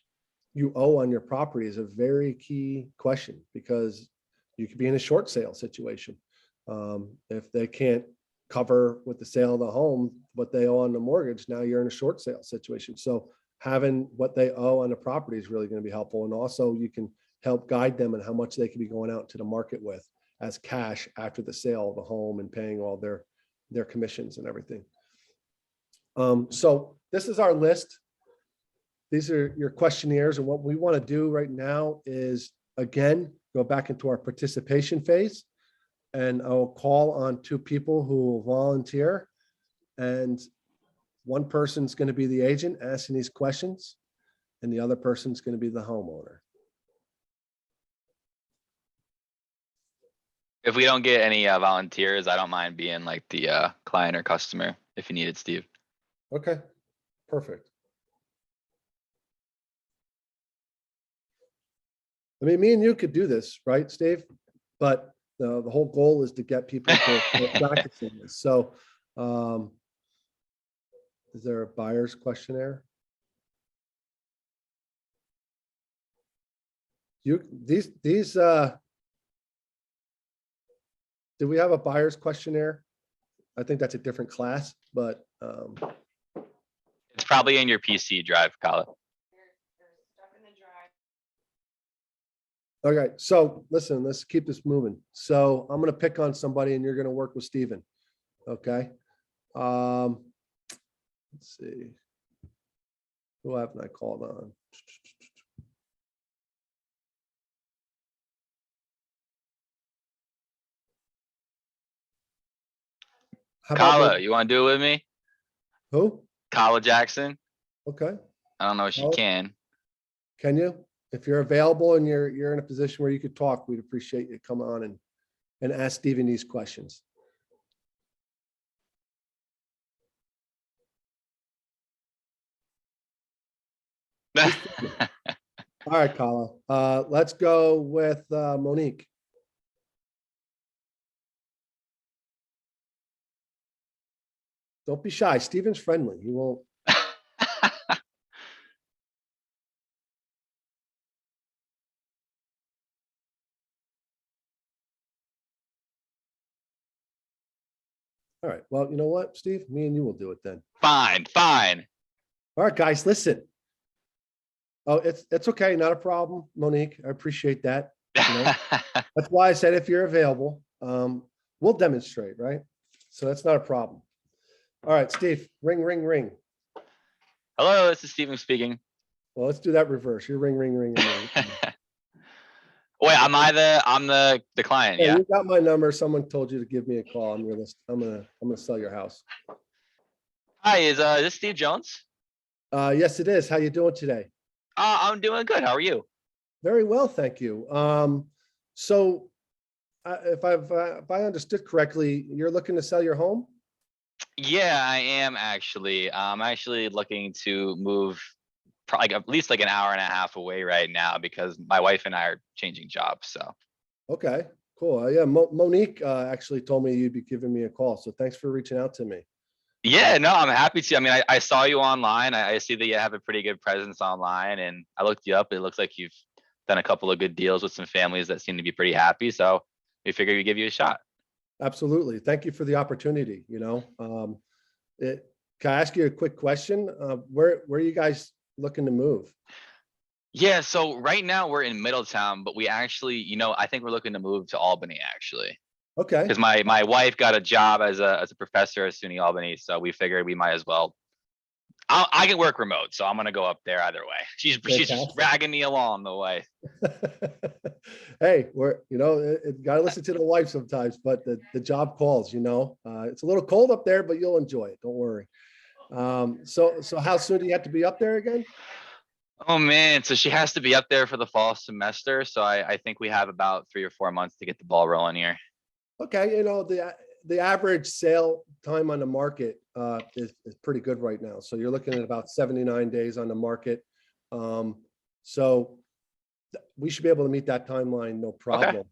Speaker 1: you owe on your property is a very key question, because you could be in a short sale situation. If they can't cover with the sale of the home what they owe on the mortgage, now you're in a short sale situation. So having what they owe on the property is really going to be helpful. And also you can help guide them on how much they could be going out to the market with as cash after the sale of the home and paying all their commissions and everything. So this is our list. These are your questionnaires. And what we want to do right now is, again, go back into our participation phase. And I'll call on 2 people who will volunteer. And one person's going to be the agent asking these questions, and the other person's going to be the homeowner.
Speaker 3: If we don't get any volunteers, I don't mind being like the client or customer if you need it, Steve.
Speaker 1: Okay, perfect. I mean, me and you could do this, right, Steve? But the whole goal is to get people to practicing this. So is there a buyer's questionnaire? These do we have a buyer's questionnaire? I think that's a different class, but
Speaker 3: It's probably in your PC drive, Colin.
Speaker 1: okay, so listen, let's keep this moving. So I'm going to pick on somebody and you're going to work with Steven. Okay. Let's see. Who haven't I called on? How about
Speaker 3: Kala, you want to do it with me?
Speaker 1: who?
Speaker 3: Kala Jackson.
Speaker 1: Okay.
Speaker 3: I don't know if she
Speaker 1: Kala?
Speaker 3: can.
Speaker 1: Can you? If you're available and you're in a position where you could talk, we'd appreciate you come on and ask Steven these questions. All right, Kala. Let's go with Monique. Don't be shy. Steven's friendly. He won't. All right. Well, you know what, Steve? Me and you will do it then.
Speaker 3: Fine, fine.
Speaker 1: All right, guys, listen. Oh, it's okay. Not a problem, Monique. I appreciate that. know? That's why I said if you're available, we'll demonstrate, right? So that's not a problem. All right, Steve, ring, ring, ring.
Speaker 3: Hello, this is Steven speaking.
Speaker 1: Well, let's do that reverse. You ring, ring, ring, ring.
Speaker 3: Wait, I'm the client,
Speaker 1: Yeah,
Speaker 3: yeah?
Speaker 1: you got my number. Someone told you to give me a call. I'm gonna sell your house.
Speaker 3: Hi, is this Steve Jones?
Speaker 1: Yes, it is. How you doing today?
Speaker 3: I'm doing good. How are you?
Speaker 1: Very well, thank you. So if I understood correctly, you're looking to sell your home?
Speaker 3: Yeah, I am actually. I'm actually looking to move like at least like an hour and a half away right now because my wife and I are changing jobs. So
Speaker 1: Okay, cool. Yeah, Monique actually told me you'd be giving me a call, so thanks for reaching out to me.
Speaker 3: yeah, no, I'm happy to. I mean, I saw you online. I see that you have a pretty good presence online, and I looked you up. It looks like you've done a couple of good deals with some families that seem to be pretty happy. So we figured we'd give you a shot.
Speaker 1: Absolutely. Thank you for the opportunity. Can I ask you a quick question? Where are you guys looking to move?
Speaker 3: Yeah, so right now we're in Middletown, but we actually, I think we're looking to move to Albany actually.
Speaker 1: Okay,
Speaker 3: Because my wife got a job as a professor at SUNY Albany, so we figured we might as well. I can work remote, so I'm gonna go up there either way. She's just
Speaker 1: Fantastic.
Speaker 3: dragging me along the way.
Speaker 1: Hey, gotta listen to the wife sometimes, but the job calls, it's a little cold up there, but you'll enjoy it. Don't worry. So how soon do you have to be up there again?
Speaker 3: Oh man, so she has to be up there for the fall semester, so I think we have about 3 or 4 months to get the ball rolling here.
Speaker 1: Okay, the average sale time on the market is pretty good right now. So you're looking at about 79 days on the market. So we should be able to meet that timeline, no problem.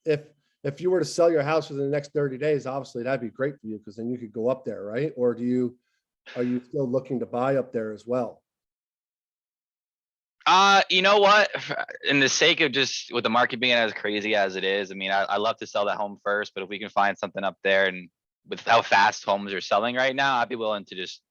Speaker 1: If you were to sell your house within the next 30 days, obviously that'd be great for you because then you could go up there, right? Or are you still looking to buy up there as well?
Speaker 3: You know what? In the sake of just with the market being as crazy as it is, I mean, I love to sell that home first, but if we can find something up there and with how fast homes are selling right now, I'd be willing to just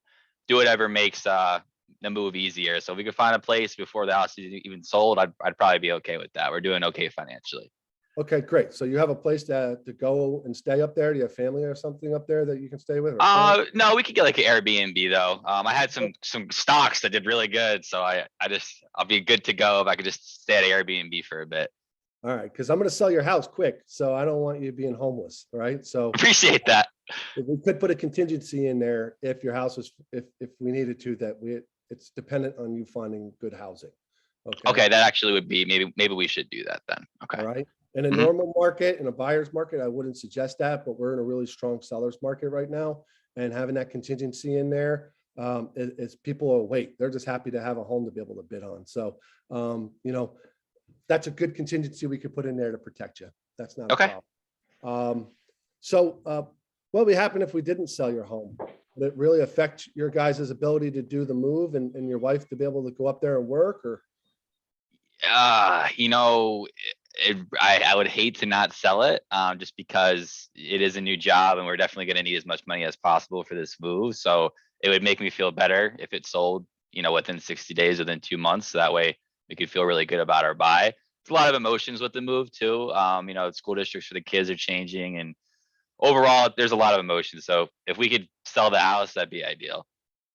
Speaker 3: do whatever makes the move easier. So if we could find a place before the house is even sold, I'd probably be okay with that. We're doing okay financially.
Speaker 1: Okay, great. So you have a place to go and stay up there? Do you have family or something up there that you can stay with?
Speaker 3: No, we could get like an Airbnb though. I had some stocks that did really good, so I'll be good to go if I could just stay at Airbnb for a bit.
Speaker 1: All right, because I'm going to sell your house quick, so I don't want you being homeless, right? So
Speaker 3: Appreciate that.
Speaker 1: we could put a contingency in there if your house was, if we needed to, it's dependent on you finding good housing.
Speaker 3: Okay, that actually would be maybe we should do that then. Okay.
Speaker 1: All right. In a normal market, in a buyer's market, I wouldn't suggest that, but we're in a really strong seller's market right now, and having that contingency in there, is people will wait. They're just happy to have a home to be able to bid on. So, that's a good contingency we could put in there to protect you. That's not a problem. So, what would happen if we didn't sell your home? Would it really affect your guys' ability to do the move and your wife to be able to go up there and work, or?
Speaker 3: I would hate to not sell it, just because it is a new job and we're definitely going to need as much money as possible for this move. So it would make me feel better if it sold, within 60 days, within 2 months. So that way we could feel really good about our buy. It's a lot of emotions with the move too. School districts for the kids are changing, and overall there's a lot of emotions. So if we could sell the house, that'd be ideal.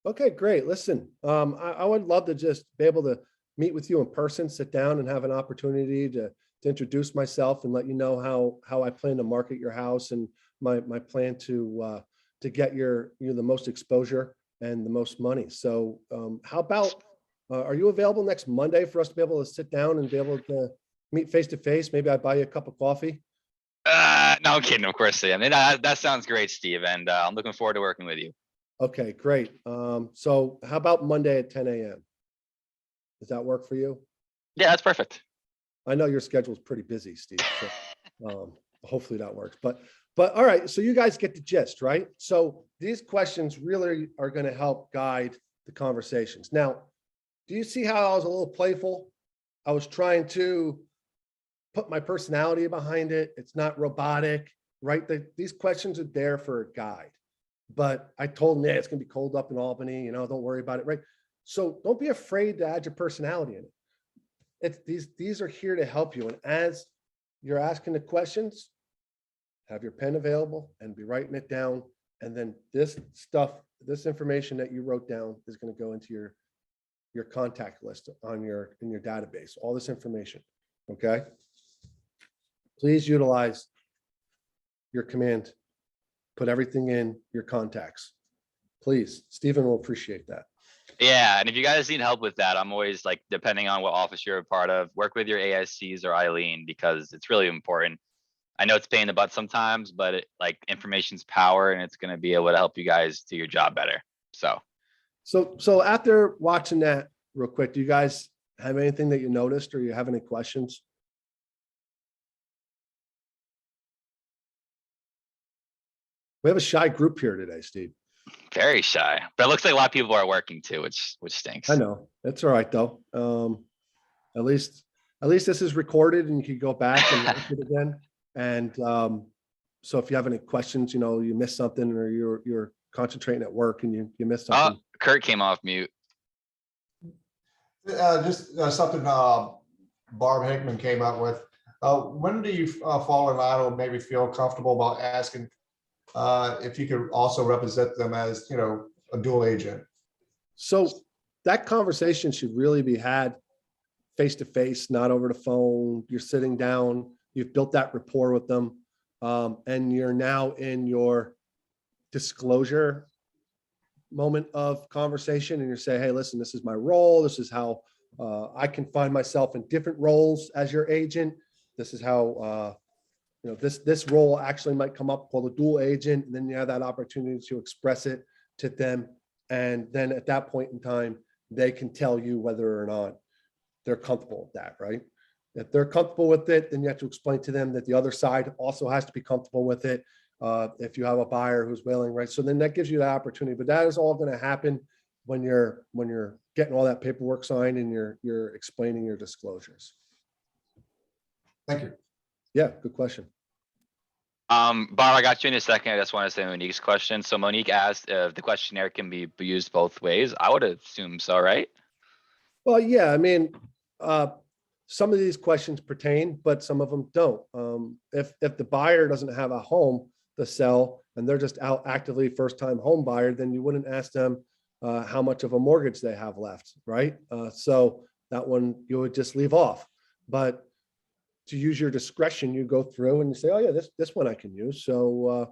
Speaker 1: Okay, great. Listen, I would love to just be able to meet with you in person, sit down and have an opportunity to introduce myself and let you know how I plan to market your house and my plan to get you the most exposure and the most money. So how about, are you available next Monday for us to be able to sit down and be able to meet face to face? Maybe I buy you a cup of coffee.
Speaker 3: No, I'm kidding. Of course I am. And that sounds great, Steve. And I'm looking forward to working with you.
Speaker 1: Okay, great. So how about Monday at 10 a.m.? Does that work for you?
Speaker 3: Yeah, that's perfect.
Speaker 1: I know your schedule is pretty busy, Steve. So, hopefully that works, but all right. So you guys get the gist, right? So these questions really are going to help guide the conversations. Now, do you see how I was a little playful? I was trying to put my personality behind it. It's not robotic, right? These questions are there for a guide. But I told them, yeah, it's going to be cold up in Albany, don't worry about it, right? So don't be afraid to add your personality in it. These are here to help you. And as you're asking the questions, have your pen available and be writing it down. And then this information that you wrote down is going to go into your contact list in your database, all this information. Okay. Please utilize your command. Put everything in your contacts. Please, Stephen will appreciate that.
Speaker 3: Yeah, and if you guys need help with that, I'm always like, depending on what office you're a part of, work with your ASCs or Eileen, because it's really important. I know it's a pain in the butt sometimes, but information's power, and it's going to be able to help you guys do your job better.
Speaker 1: So after watching that real quick, do you guys have anything that you noticed, or you have any questions? We have a shy group here today, Steve.
Speaker 3: Very shy, but it looks like a lot of people are working too, which stinks.
Speaker 1: I know. It's all right though. At least this is recorded and you can go back and watch it again. And so if you have any questions, you missed something, or you're concentrating at work and you missed something.
Speaker 3: Kurt came off mute.
Speaker 5: Just something Barb Hickman came up with. When do you fall in line, or maybe feel comfortable about asking if you could also represent them as, a dual agent?
Speaker 1: So that conversation should really be had face to face, not over the phone. You're sitting down, you've built that rapport with them, and you're now in your disclosure moment of conversation, and you're saying, hey, listen, this is my role. This is how I can find myself in different roles as your agent. This is how this role actually might come up called a dual agent. And then you have that opportunity to express it to them. And then at that point in time, they can tell you whether or not they're comfortable with that, right? If they're comfortable with it, then you have to explain to them that the other side also has to be comfortable with it. If you have a buyer who's willing, right? So then that gives you the opportunity, but that is all going to happen when you're getting all that paperwork signed and you're explaining your disclosures.
Speaker 5: Thank you.
Speaker 1: Yeah, good question.
Speaker 3: Bob, I got you in a second. I just want to say Monique's question. So Monique asked if the questionnaire can be used both ways. I would assume so, right?
Speaker 1: Well, yeah, I mean, some of these questions pertain, but some of them don't. If the buyer doesn't have a home to sell and they're just out actively first-time home buyer, then you wouldn't ask them how much of a mortgage they have left, right? So that one you would just leave off. But to use your discretion, you go through and you say, oh yeah, this one I can use. So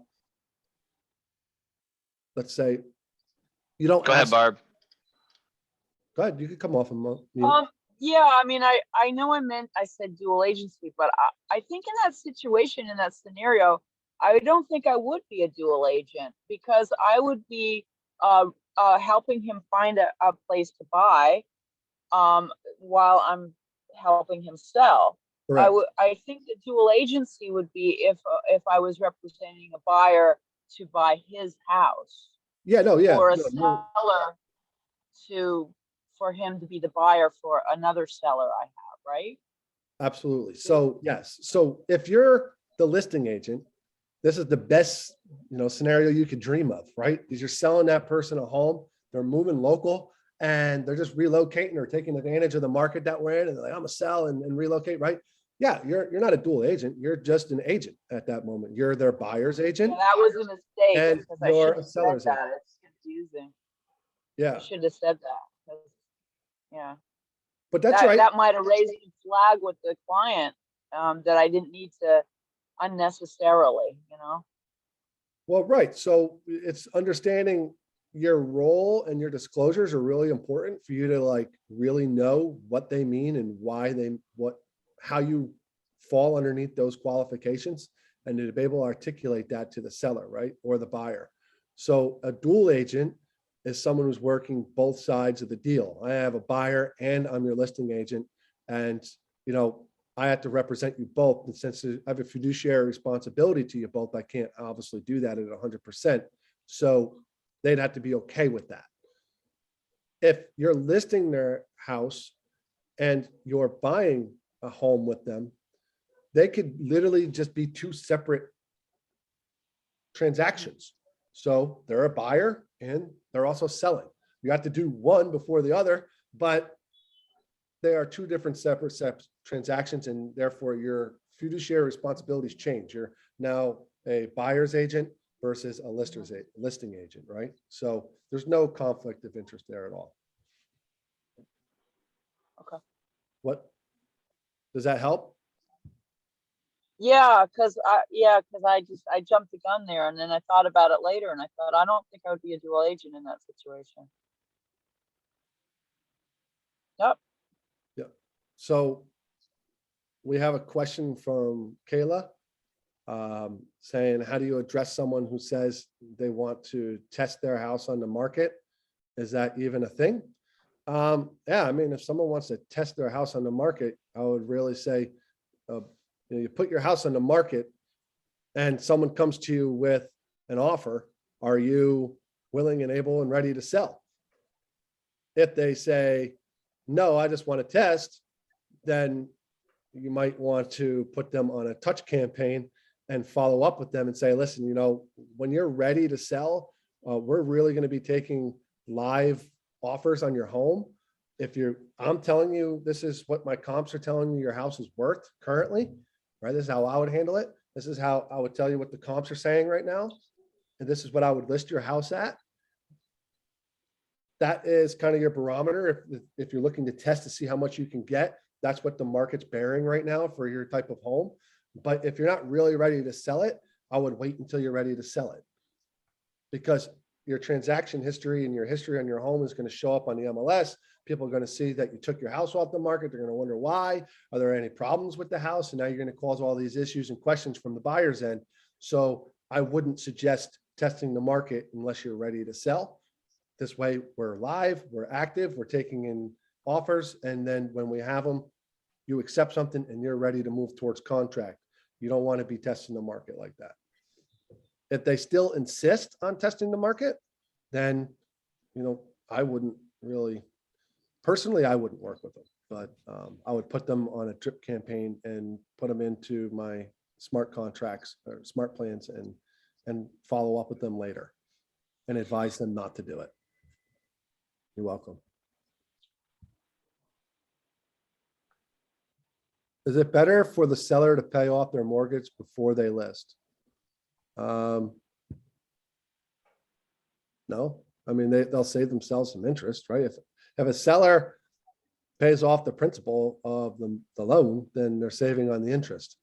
Speaker 1: let's say you don't
Speaker 3: Go ahead, Barb.
Speaker 1: Go ahead, you can come off and mute.
Speaker 4: Yeah, I mean, I know I said dual agency, but I think in that situation, in that scenario, I don't think I would be a dual agent, because I would be helping him find a place to buy while I'm helping him sell.
Speaker 1: Correct.
Speaker 4: I think the dual agency would be if I was representing a buyer to buy his house.
Speaker 1: Yeah, no, yeah.
Speaker 4: Or a
Speaker 1: no.
Speaker 4: seller for him to be the buyer for another seller I have, right?
Speaker 1: Absolutely. So yes. So if you're the listing agent, this is the best, scenario you could dream of, right? Because you're selling that person a home, they're moving local and they're just relocating or taking advantage of the market that we're in. And they're like, I'm gonna sell and relocate, right? Yeah, you're not a dual agent. You're just an agent at that moment. You're their buyer's agent.
Speaker 4: Yeah, that was a mistake,
Speaker 1: and
Speaker 4: because I
Speaker 1: you're
Speaker 4: should
Speaker 1: a
Speaker 4: have said
Speaker 1: seller's
Speaker 4: that.
Speaker 1: agent.
Speaker 4: It's confusing.
Speaker 1: Yeah,
Speaker 4: I should have said that. 'Cause, yeah,
Speaker 1: but that's right.
Speaker 4: That might have raised a flag with the client that I didn't need to unnecessarily,
Speaker 1: Well, right. So it's understanding your role and your disclosures are really important for you to really know what they mean and why how you fall underneath those qualifications, and to be able to articulate that to the seller, right? Or the buyer. So a dual agent is someone who's working both sides of the deal. I have a buyer and I'm your listing agent. And, I have to represent you both. And since I have a fiduciary responsibility to you both, I can't obviously do that at 100%. So they'd have to be okay with that. If you're listing their house and you're buying a home with them, they could literally just be two separate transactions. So they're a buyer and they're also selling. You have to do one before the other, but they are two different separate transactions, and therefore your fiduciary responsibilities change. You're now a buyer's agent versus a listing agent, right? So there's no conflict of interest there at all.
Speaker 4: Okay.
Speaker 1: What, does that help?
Speaker 4: Yeah, because I jumped the gun there, and then I thought about it later, and I thought, I don't think I would be a dual agent in that situation. Yep.
Speaker 1: Yeah. So we have a question from Kayla saying, how do you address someone who says they want to test their house on the market? Is that even a thing? Yeah, I mean, if someone wants to test their house on the market, I would really say, you put your house on the market and someone comes to you with an offer. Are you willing and able and ready to sell? If they say, no, I just want to test, then you might want to put them on a touch campaign and follow up with them and say, listen, when you're ready to sell, we're really going to be taking live offers on your home. I'm telling you, this is what my comps are telling you your house is worth currently, right? This is how I would handle it. This is how I would tell you what the comps are saying right now. And this is what I would list your house at. That is kind of your barometer. If you're looking to test to see how much you can get, that's what the market's bearing right now for your type of home. But if you're not really ready to sell it, I would wait until you're ready to sell it, because your transaction history and your history on your home is going to show up on the MLS. People are going to see that you took your house off the market. They're going to wonder why. Are there any problems with the house? And now you're going to cause all these issues and questions from the buyer's end. So I wouldn't suggest testing the market unless you're ready to sell. This way we're live, we're active, we're taking in offers. And then when we have them, you accept something and you're ready to move towards contract. You don't want to be testing the market like that. If they still insist on testing the market, then, I wouldn't really, personally, I wouldn't work with them, but I would put them on a drip campaign and put them into my smart contracts or smart plans and follow up with them later and advise them not to do it. You're welcome. Is it better for the seller to pay off their mortgage before they list? No, I mean, they'll save themselves some interest, right? If a seller pays off the principal of the loan, then they're saving on the interest,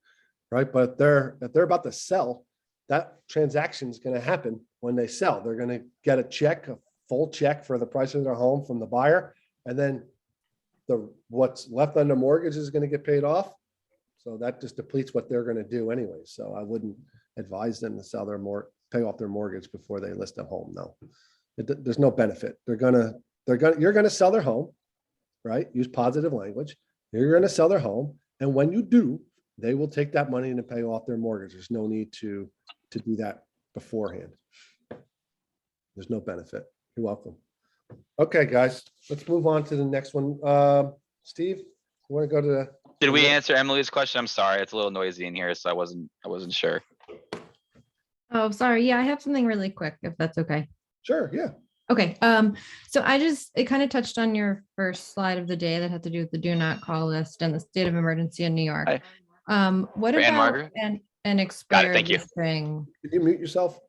Speaker 1: right? But if they're about to sell, that transaction is going to happen when they sell. They're going to get a full check for the price of their home from the buyer, and then what's left on the mortgage is going to get paid off. So that just depletes what they're going to do anyway. So I wouldn't advise them to pay off their mortgage before they list a home. No, there's no benefit. You're going to sell their home, right? Use positive language. You're going to sell their home. And when you do, they will take that money and pay off their mortgage. There's no need to do that beforehand. There's no benefit. You're welcome. Okay, guys, let's move on to the next one. Steve, you want to go to
Speaker 3: Did we answer Emily's question? I'm sorry. It's a little noisy in here, so I wasn't sure.
Speaker 6: Oh, sorry. Yeah, I have something really quick, if that's okay.
Speaker 1: Sure, yeah.
Speaker 6: Okay. So it kind of touched on your first slide of the day that had to do with the do not call list and the state of emergency in New York.
Speaker 3: Hi.
Speaker 6: What
Speaker 3: For Ann
Speaker 6: about
Speaker 3: Margaret?
Speaker 6: an expired
Speaker 3: thank you.
Speaker 6: listing?
Speaker 1: Could you mute yourself?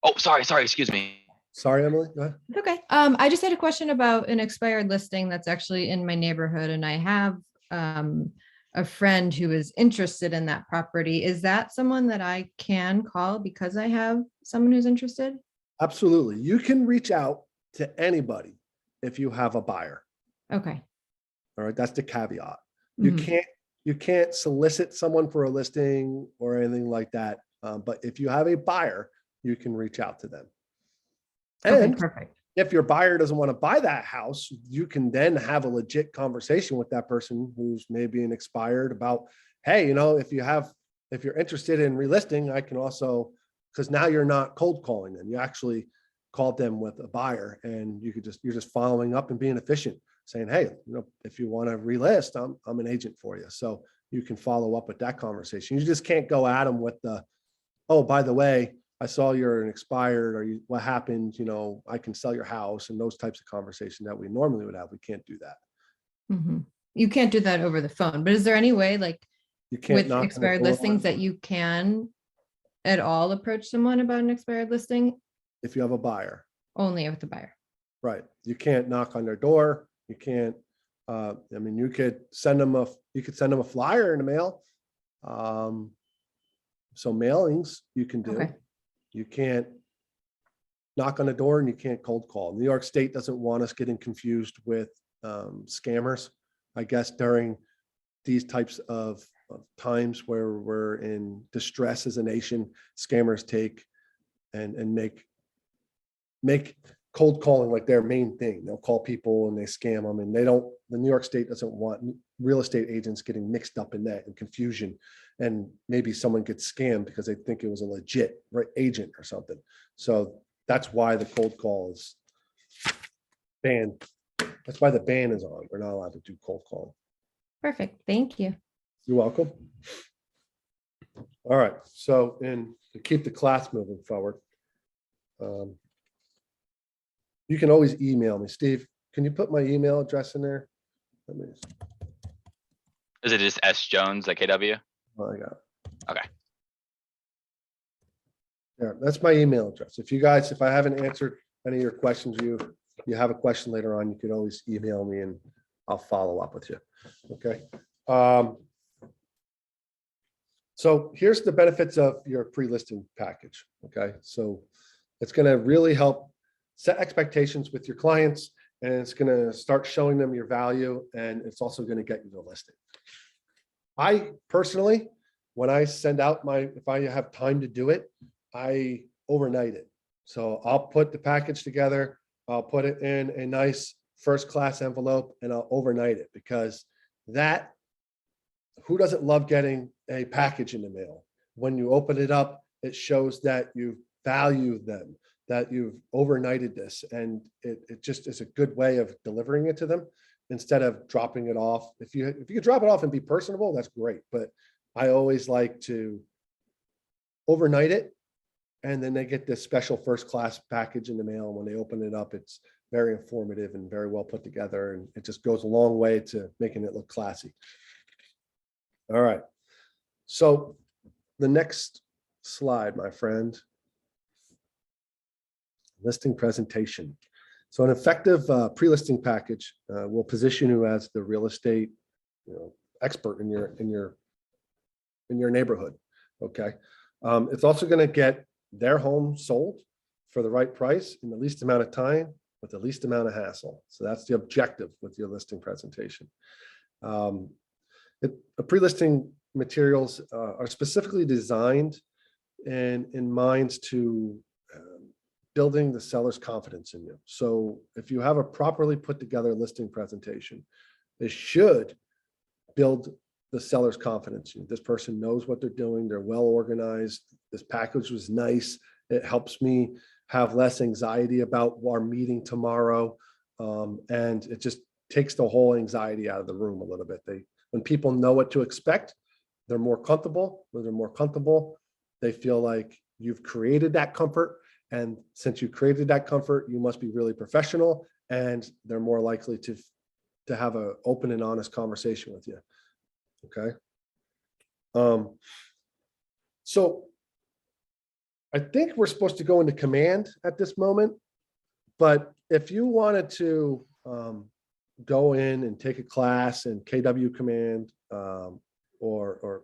Speaker 3: Oh, sorry. Excuse me.
Speaker 1: Sorry, Emily. Go ahead.
Speaker 6: Okay. I just had a question about an expired listing that's actually in my neighborhood, and I have a friend who is interested in that property. Is that someone that I can call because I have someone who's interested?
Speaker 1: Absolutely. You can reach out to anybody if you have a buyer.
Speaker 6: Okay.
Speaker 1: All right. That's the caveat.
Speaker 6: Mhm.
Speaker 1: You can't solicit someone for a listing or anything like that. But if you have a buyer, you can reach out to them.
Speaker 6: Okay,
Speaker 1: And
Speaker 6: perfect.
Speaker 1: if your buyer doesn't want to buy that house, you can then have a legit conversation with that person who's maybe an expired about, hey, if you're interested in relisting, I can also, because now you're not cold calling them. You actually called them with a buyer, and you're just following up and being efficient, saying, hey, if you want to relist, I'm an agent for you. So you can follow up with that conversation. You just can't go at them with the, oh, by the way, I saw you're an expired, or what happened, I can sell your house, and those types of conversations that we normally would have. We can't do that.
Speaker 6: Mhm. You can't do that over the phone, but is there any way, like
Speaker 1: You can't
Speaker 6: with
Speaker 1: knock on the
Speaker 6: expired
Speaker 1: door
Speaker 6: listings, that you can at all approach someone about an expired listing?
Speaker 1: if you have a buyer,
Speaker 6: Only with the buyer.
Speaker 1: right? You can't knock on their door. You can't, you could send them a flyer in the mail. So mailings you can do.
Speaker 6: Okay.
Speaker 1: You can't knock on the door, and you can't cold call. New York State doesn't want us getting confused with scammers. I guess during these types of times where we're in distress as a nation, scammers take and make cold calling like their main thing. They'll call people and they scam them, and the New York State doesn't want real estate agents getting mixed up in that and confusion. And maybe someone gets scammed because they think it was a legit agent or something. So that's why the cold call is banned. That's why the ban is on. We're not allowed to do cold calling.
Speaker 6: Perfect. Thank you.
Speaker 1: You're welcome. All right. So, and to keep the class moving forward, you can always email me. Steve, can you put my email address in there?
Speaker 3: Is it just sjones@kw?
Speaker 1: Oh, I got it.
Speaker 3: Okay.
Speaker 1: Yeah, that's my email address. If I haven't answered any of your questions, you have a question later on, you could always email me and I'll follow up with you. Okay. So here's the benefits of your pre-listing package. Okay. So it's going to really help set expectations with your clients, and it's going to start showing them your value, and it's also going to get you the listing. I personally, when I send out if I have time to do it, I overnight it. So I'll put the package together, I'll put it in a nice first-class envelope, and I'll overnight it, because who doesn't love getting a package in the mail? When you open it up, it shows that you value them, that you've overnighted this, and it just is a good way of delivering it to them instead of dropping it off. If you could drop it off and be personable, that's great. But I always like to overnight it, and then they get this special first-class package in the mail. And when they open it up, it's very informative and very well put together, and it just goes a long way to making it look classy. All right. So the next slide, my friend, listing presentation. So an effective pre-listing package will position you as the real estate expert in your neighborhood. Okay. It's also going to get their home sold for the right price in the least amount of time with the least amount of hassle. So that's the objective with your listing presentation. Pre-listing materials are specifically designed and in mind to building the seller's confidence in you. So if you have a properly put together listing presentation, it should build the seller's confidence in you. This person knows what they're doing. They're well organized. This package was nice. It helps me have less anxiety about our meeting tomorrow. And it just takes the whole anxiety out of the room a little bit. When people know what to expect, they're more comfortable. When they're more comfortable, they feel like you've created that comfort. And since you created that comfort, you must be really professional, and they're more likely to have an open and honest conversation with you. Okay. So I think we're supposed to go into command at this moment, but if you wanted to go in and take a class in KW command, or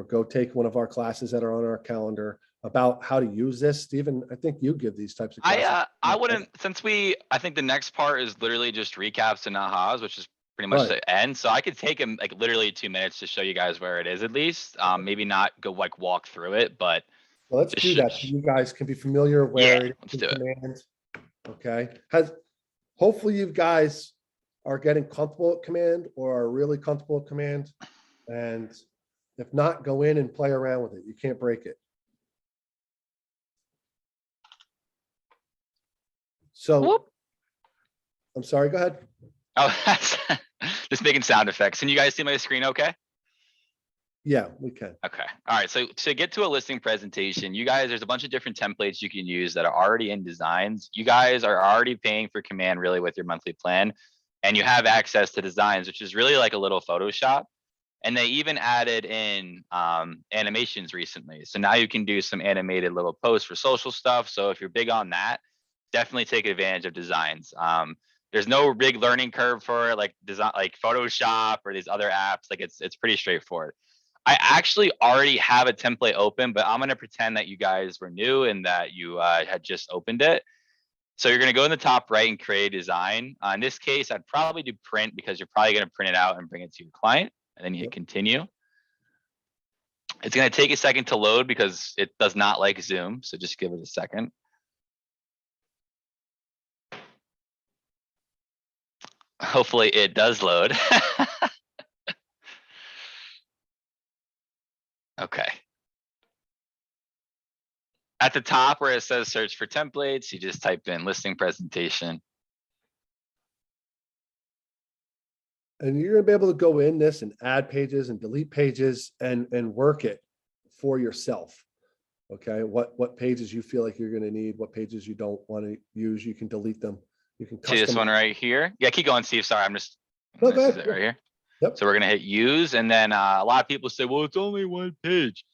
Speaker 1: go take one of our classes that are on our calendar about how to use this, Stephen, I think you give these types of classes.
Speaker 3: I wouldn't, I think the next part is literally just recaps and ahas, which is pretty much the end. So I could take him like literally 2 minutes to show you guys where it is at least. Maybe not go like walk through it, but
Speaker 1: Well, let's do that so you guys can be familiar where
Speaker 3: let's do it.
Speaker 1: command. Okay, hopefully you guys are getting comfortable at command or are really comfortable at command. And if not, go in and play around with it. You can't break it. So
Speaker 3: Whoop.
Speaker 1: I'm sorry, go ahead.
Speaker 3: Oh, just making sound effects. Can you guys see my screen okay?
Speaker 1: Yeah, we can.
Speaker 3: Okay. All right. So to get to a listing presentation, you guys, there's a bunch of different templates you can use that are already in designs. You guys are already paying for command really with your monthly plan, and you have access to designs, which is really like a little Photoshop. And they even added in animations recently. So now you can do some animated little posts for social stuff. So if you're big on that, definitely take advantage of designs. There's no big learning curve for it, like design, like Photoshop or these other apps. Like it's pretty straightforward. I actually already have a template open, but I'm gonna pretend that you guys were new and that you had just opened it. So you're gonna go in the top right and create a design. In this case, I'd probably do print because you're probably gonna print it out and bring it to your client, and then you hit continue. It's gonna take a second to load because it does not like Zoom, so just give it a second. Hopefully it does load. Okay. At the top where it says search for templates, you just type in listing presentation.
Speaker 1: And you're gonna be able to go in this and add pages and delete pages and work it for yourself. Okay, what pages you feel like you're gonna need, what pages you don't want to use, you can delete them. You can
Speaker 3: See this one
Speaker 1: customize.
Speaker 3: right here? Yeah, keep going, Steve. Sorry, I'm just.
Speaker 1: No, go
Speaker 3: This is
Speaker 1: ahead.
Speaker 3: it right here.
Speaker 1: Yep.
Speaker 3: So we're gonna hit use, and then a lot of people say, well, it's only one page.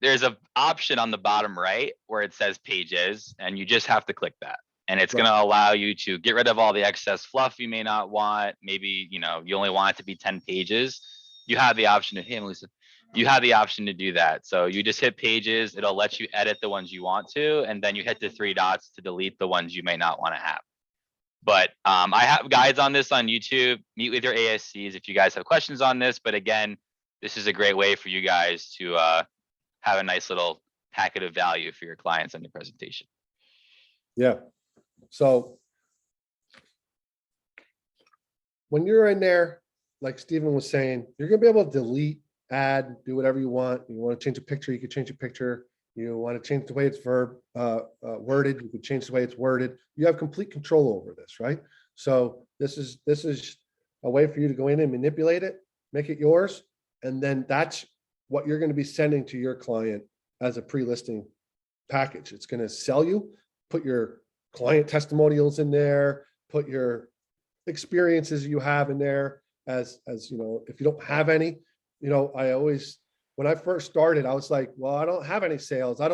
Speaker 3: There's an option on the bottom right where it says pages, and you just have to click that. And it's
Speaker 1: Right.
Speaker 3: gonna allow you to get rid of all the excess fluff you may not want. Maybe, you know, you only want it to be 10 pages. You have the option to, hey, Melissa, you have the option to do that. So you just hit pages, it'll let you edit the ones you want to, and then you hit the 3 dots to delete the ones you may not want to have. But I have guides on this on YouTube. Meet with your ASCs if you guys have questions on this. But again, this is a great way for you guys to have a nice little packet of value for your clients on your presentation.
Speaker 1: Yeah. So when you're in there, like Stephen was saying, you're gonna be able to delete, add, do whatever you want. You want to change a picture, you can change a picture. You want to change the way it's worded, you can change the way it's worded. You have complete control over this, right? So this is a way for you to go in and manipulate it, make it yours, and then that's what you're going to be sending to your client as a pre-listing package. It's going to sell you, put your client testimonials in there, put your experiences you have in there as you know, if you don't have any, you know, when I first started, I was like, well, I don't have any sales. I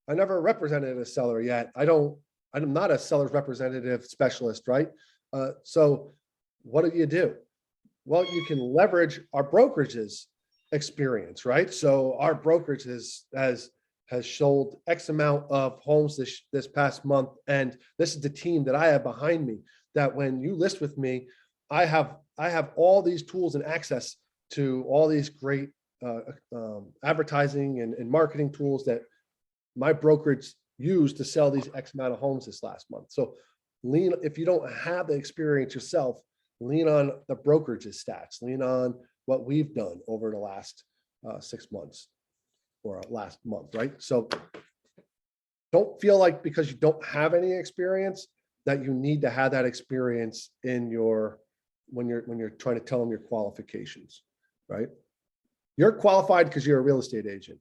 Speaker 1: never represented a seller yet. I'm not a seller's representative specialist, right? So what do? Well, you can leverage our brokerage's experience, right? So our brokerage has sold X amount of homes this past month. And this is the team that I have behind me, that when you list with me, I have all these tools and access to all these great advertising and marketing tools that my brokerage used to sell these X amount of homes this last month. So if you don't have the experience yourself, lean on the brokerage's stats, lean on what we've done over the last 6 months or last month, right? So don't feel like because you don't have any experience that you need to have that experience in when you're trying to tell them your qualifications, right? You're qualified because you're a real estate agent.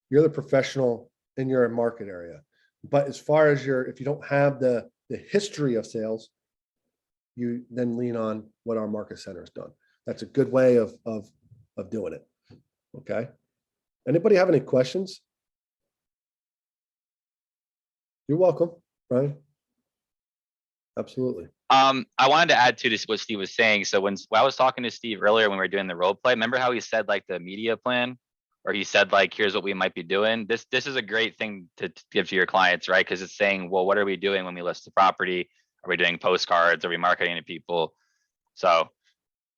Speaker 1: You're the professional in your market area. But as far as if you don't have the history of sales, you then lean on what our market center has done. That's a good way of doing it. Okay. Anybody have any questions? You're welcome, Brian. Absolutely.
Speaker 3: I wanted to add to this what Steve was saying. So when I was talking to Steve earlier when we were doing the role play, remember how he said like the media plan, or he said like, here's what we might be doing. This is a great thing to give to your clients, right? Because it's saying, well, what are we doing when we list the property? Are we doing postcards? Are we marketing to people? So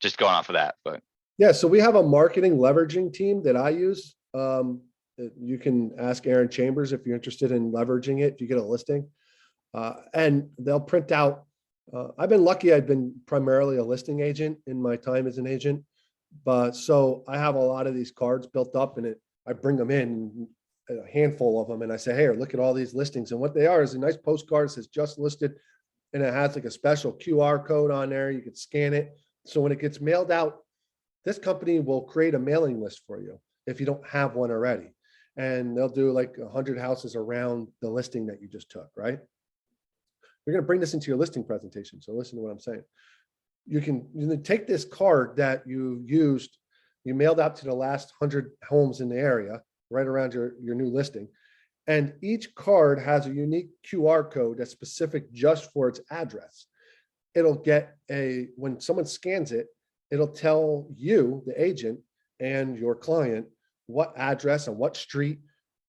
Speaker 3: just going off of that, but.
Speaker 1: Yeah, so we have a marketing leveraging team that I use. You can ask Aaron Chambers if you're interested in leveraging it, if you get a listing. And they'll print out. I've been lucky. I've been primarily a listing agent in my time as an agent, but so I have a lot of these cards built up, and I bring them in, a handful of them, and I say, "Hey, look at all these listings." And what they are is a nice postcard that says "just listed," and it has like a special QR code on there. You could scan it. So when it gets mailed out, this company will create a mailing list for you if you don't have one already. And they'll do like 100 houses around the listing that you just took, right? You're going to bring this into your listing presentation. So listen to what I'm saying. You can take this card that you used, you mailed out to the last 100 homes in the area, right around your new listing. And each card has a unique QR code that's specific just for its address. It'll get when someone scans it, it'll tell you, the agent, and your client what address and what street,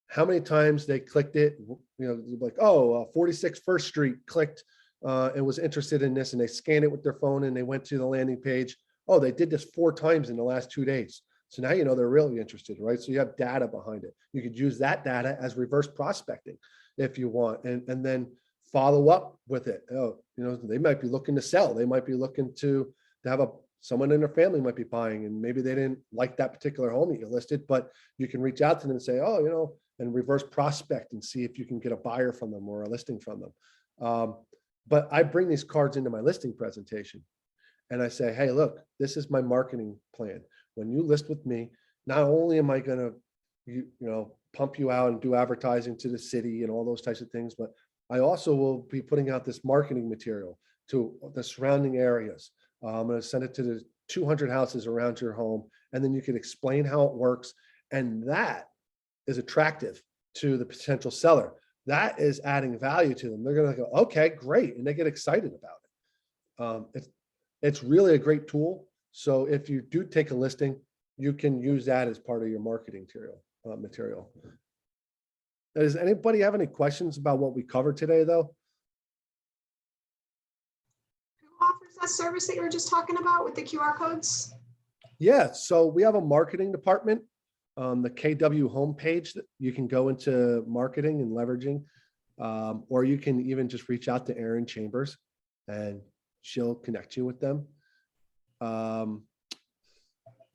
Speaker 1: how many times they clicked it. Like, 46 First Street clicked and was interested in this, and they scanned it with their phone and they went to the landing page. Oh, they did this 4 times in the last 2 days. So now you know they're really interested, right? So you have data behind it. You could use that data as reverse prospecting if you want, and then follow up with it. They might be looking to sell. They might be looking to have someone in their family might be buying, and maybe they didn't like that particular home that you listed, but you can reach out to them and say, and reverse prospect and see if you can get a buyer from them or a listing from them. But I bring these cards into my listing presentation and I say, hey, look, this is my marketing plan. When you list with me, not only am I going to, pump you out and do advertising to the city and all those types of things, but I also will be putting out this marketing material to the surrounding areas. I'm going to send it to the 200 houses around your home, and then you can explain how it works. And that is attractive to the potential seller. That is adding value to them. They're going to go, okay, great. And they get excited about it. It's really a great tool. So if you do take a listing, you can use that as part of your marketing material. Does anybody have any questions about what we covered today, though?
Speaker 2: Who offers that service that you were just talking about with the QR codes?
Speaker 1: Yeah, so we have a marketing department. The KW homepage that you can go into marketing and leveraging, or you can even just reach out to Erin Chambers and she'll connect you with them.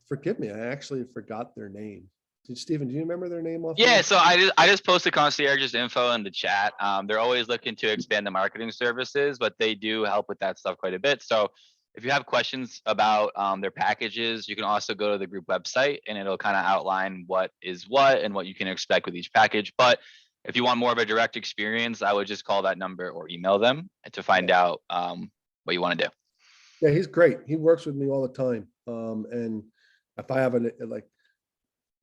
Speaker 1: Forgive me, I actually forgot their name. Steven, do you remember their name?
Speaker 3: Yeah, so I just posted concierge's info in the chat. They're always looking to expand the marketing services, but they do help with that stuff quite a bit. So if you have questions about their packages, you can also go to the group website and it'll kind of outline what is what and what you can expect with each package. But if you want more of a direct experience, I would just call that number or email them to find out what you want to do.
Speaker 1: Yeah, he's great. He works with me all the time. And if I have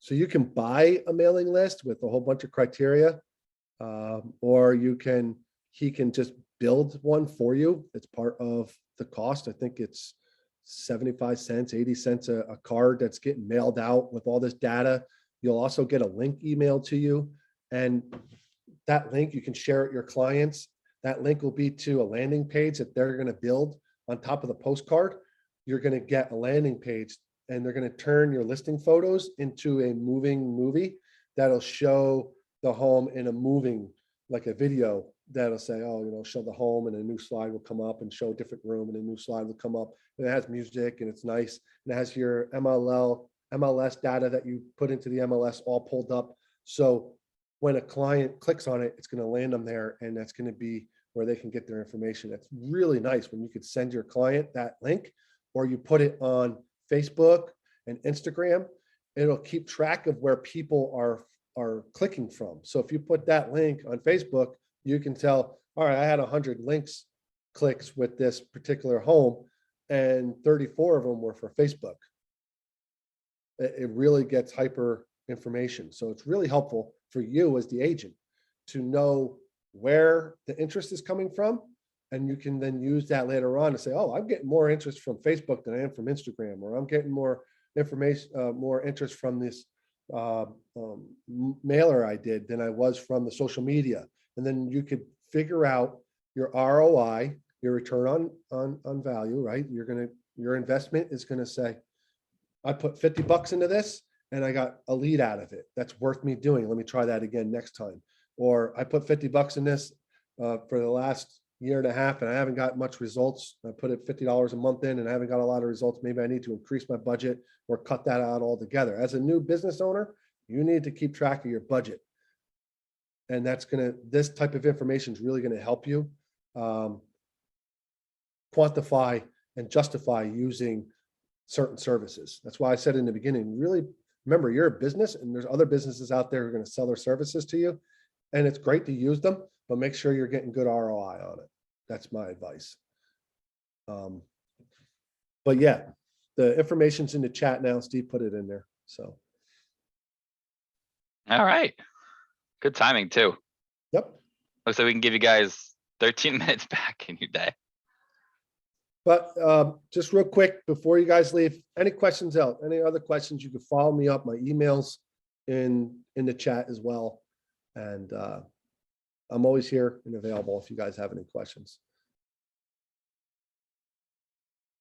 Speaker 1: so you can buy a mailing list with a whole bunch of criteria, or he can just build one for you. It's part of the cost. I think it's 75 cents, 80 cents a card that's getting mailed out with all this data. You'll also get a link emailed to you, and that link you can share with your clients. That link will be to a landing page that they're going to build on top of the postcard. You're going to get a landing page, and they're going to turn your listing photos into a moving movie that'll show the home in a moving, like a video that'll say, show the home, and a new slide will come up, and show a different room, and a new slide will come up. And it has music, and it's nice. And it has your MLS data that you put into the MLS all pulled up. So when a client clicks on it, it's going to land them there, and that's going to be where they can get their information. That's really nice when you could send your client that link, or you put it on Facebook and Instagram. It'll keep track of where people are clicking from. So if you put that link on Facebook, you can tell, all right, I had 100 clicks with this particular home, and 34 of them were for Facebook. It really gets hyper information. So it's really helpful for you as the agent to know where the interest is coming from. And you can then use that later on to say, oh, I'm getting more interest from Facebook than I am from Instagram, or I'm getting more information, more interest from this mailer I did than I was from the social media. And then you could figure out your ROI, your return on value, right? Your investment is going to say, I put $50 into this and I got a lead out of it. That's worth me doing. Let me try that again next time. Or I put $50 in this for the last year and a half, and I haven't got much results. I put it $50 a month in and I haven't got a lot of results. Maybe I need to increase my budget or cut that out altogether. As a new business owner, you need to keep track of your budget. And this type of information is really going to help you quantify and justify using certain services. That's why I said in the beginning, really remember, you're a business and there's other businesses out there who are going to sell their services to you. And it's great to use them, but make sure you're getting good ROI on it. That's my advice. But yeah, the information's in the chat now. Steve put it in there. So,
Speaker 3: All right. Good timing too.
Speaker 1: yep.
Speaker 3: Looks like we can give you guys 13 minutes back in your day.
Speaker 1: But just real quick before you guys leave, any questions out? Any other questions? You can follow me up. My email's in the chat as well. And I'm always here and available if you guys have any questions.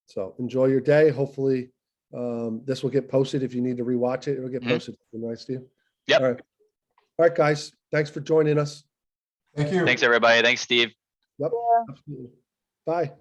Speaker 1: So enjoy your day. Hopefully this will get posted. If you need to rewatch it, it'll get posted. Right, Steve?
Speaker 3: Yep.
Speaker 1: All right. All right, guys. Thanks for joining us.
Speaker 5: Thank you.
Speaker 3: Thanks, everybody. Thanks, Steve.
Speaker 1: Yep. Absolutely. Bye.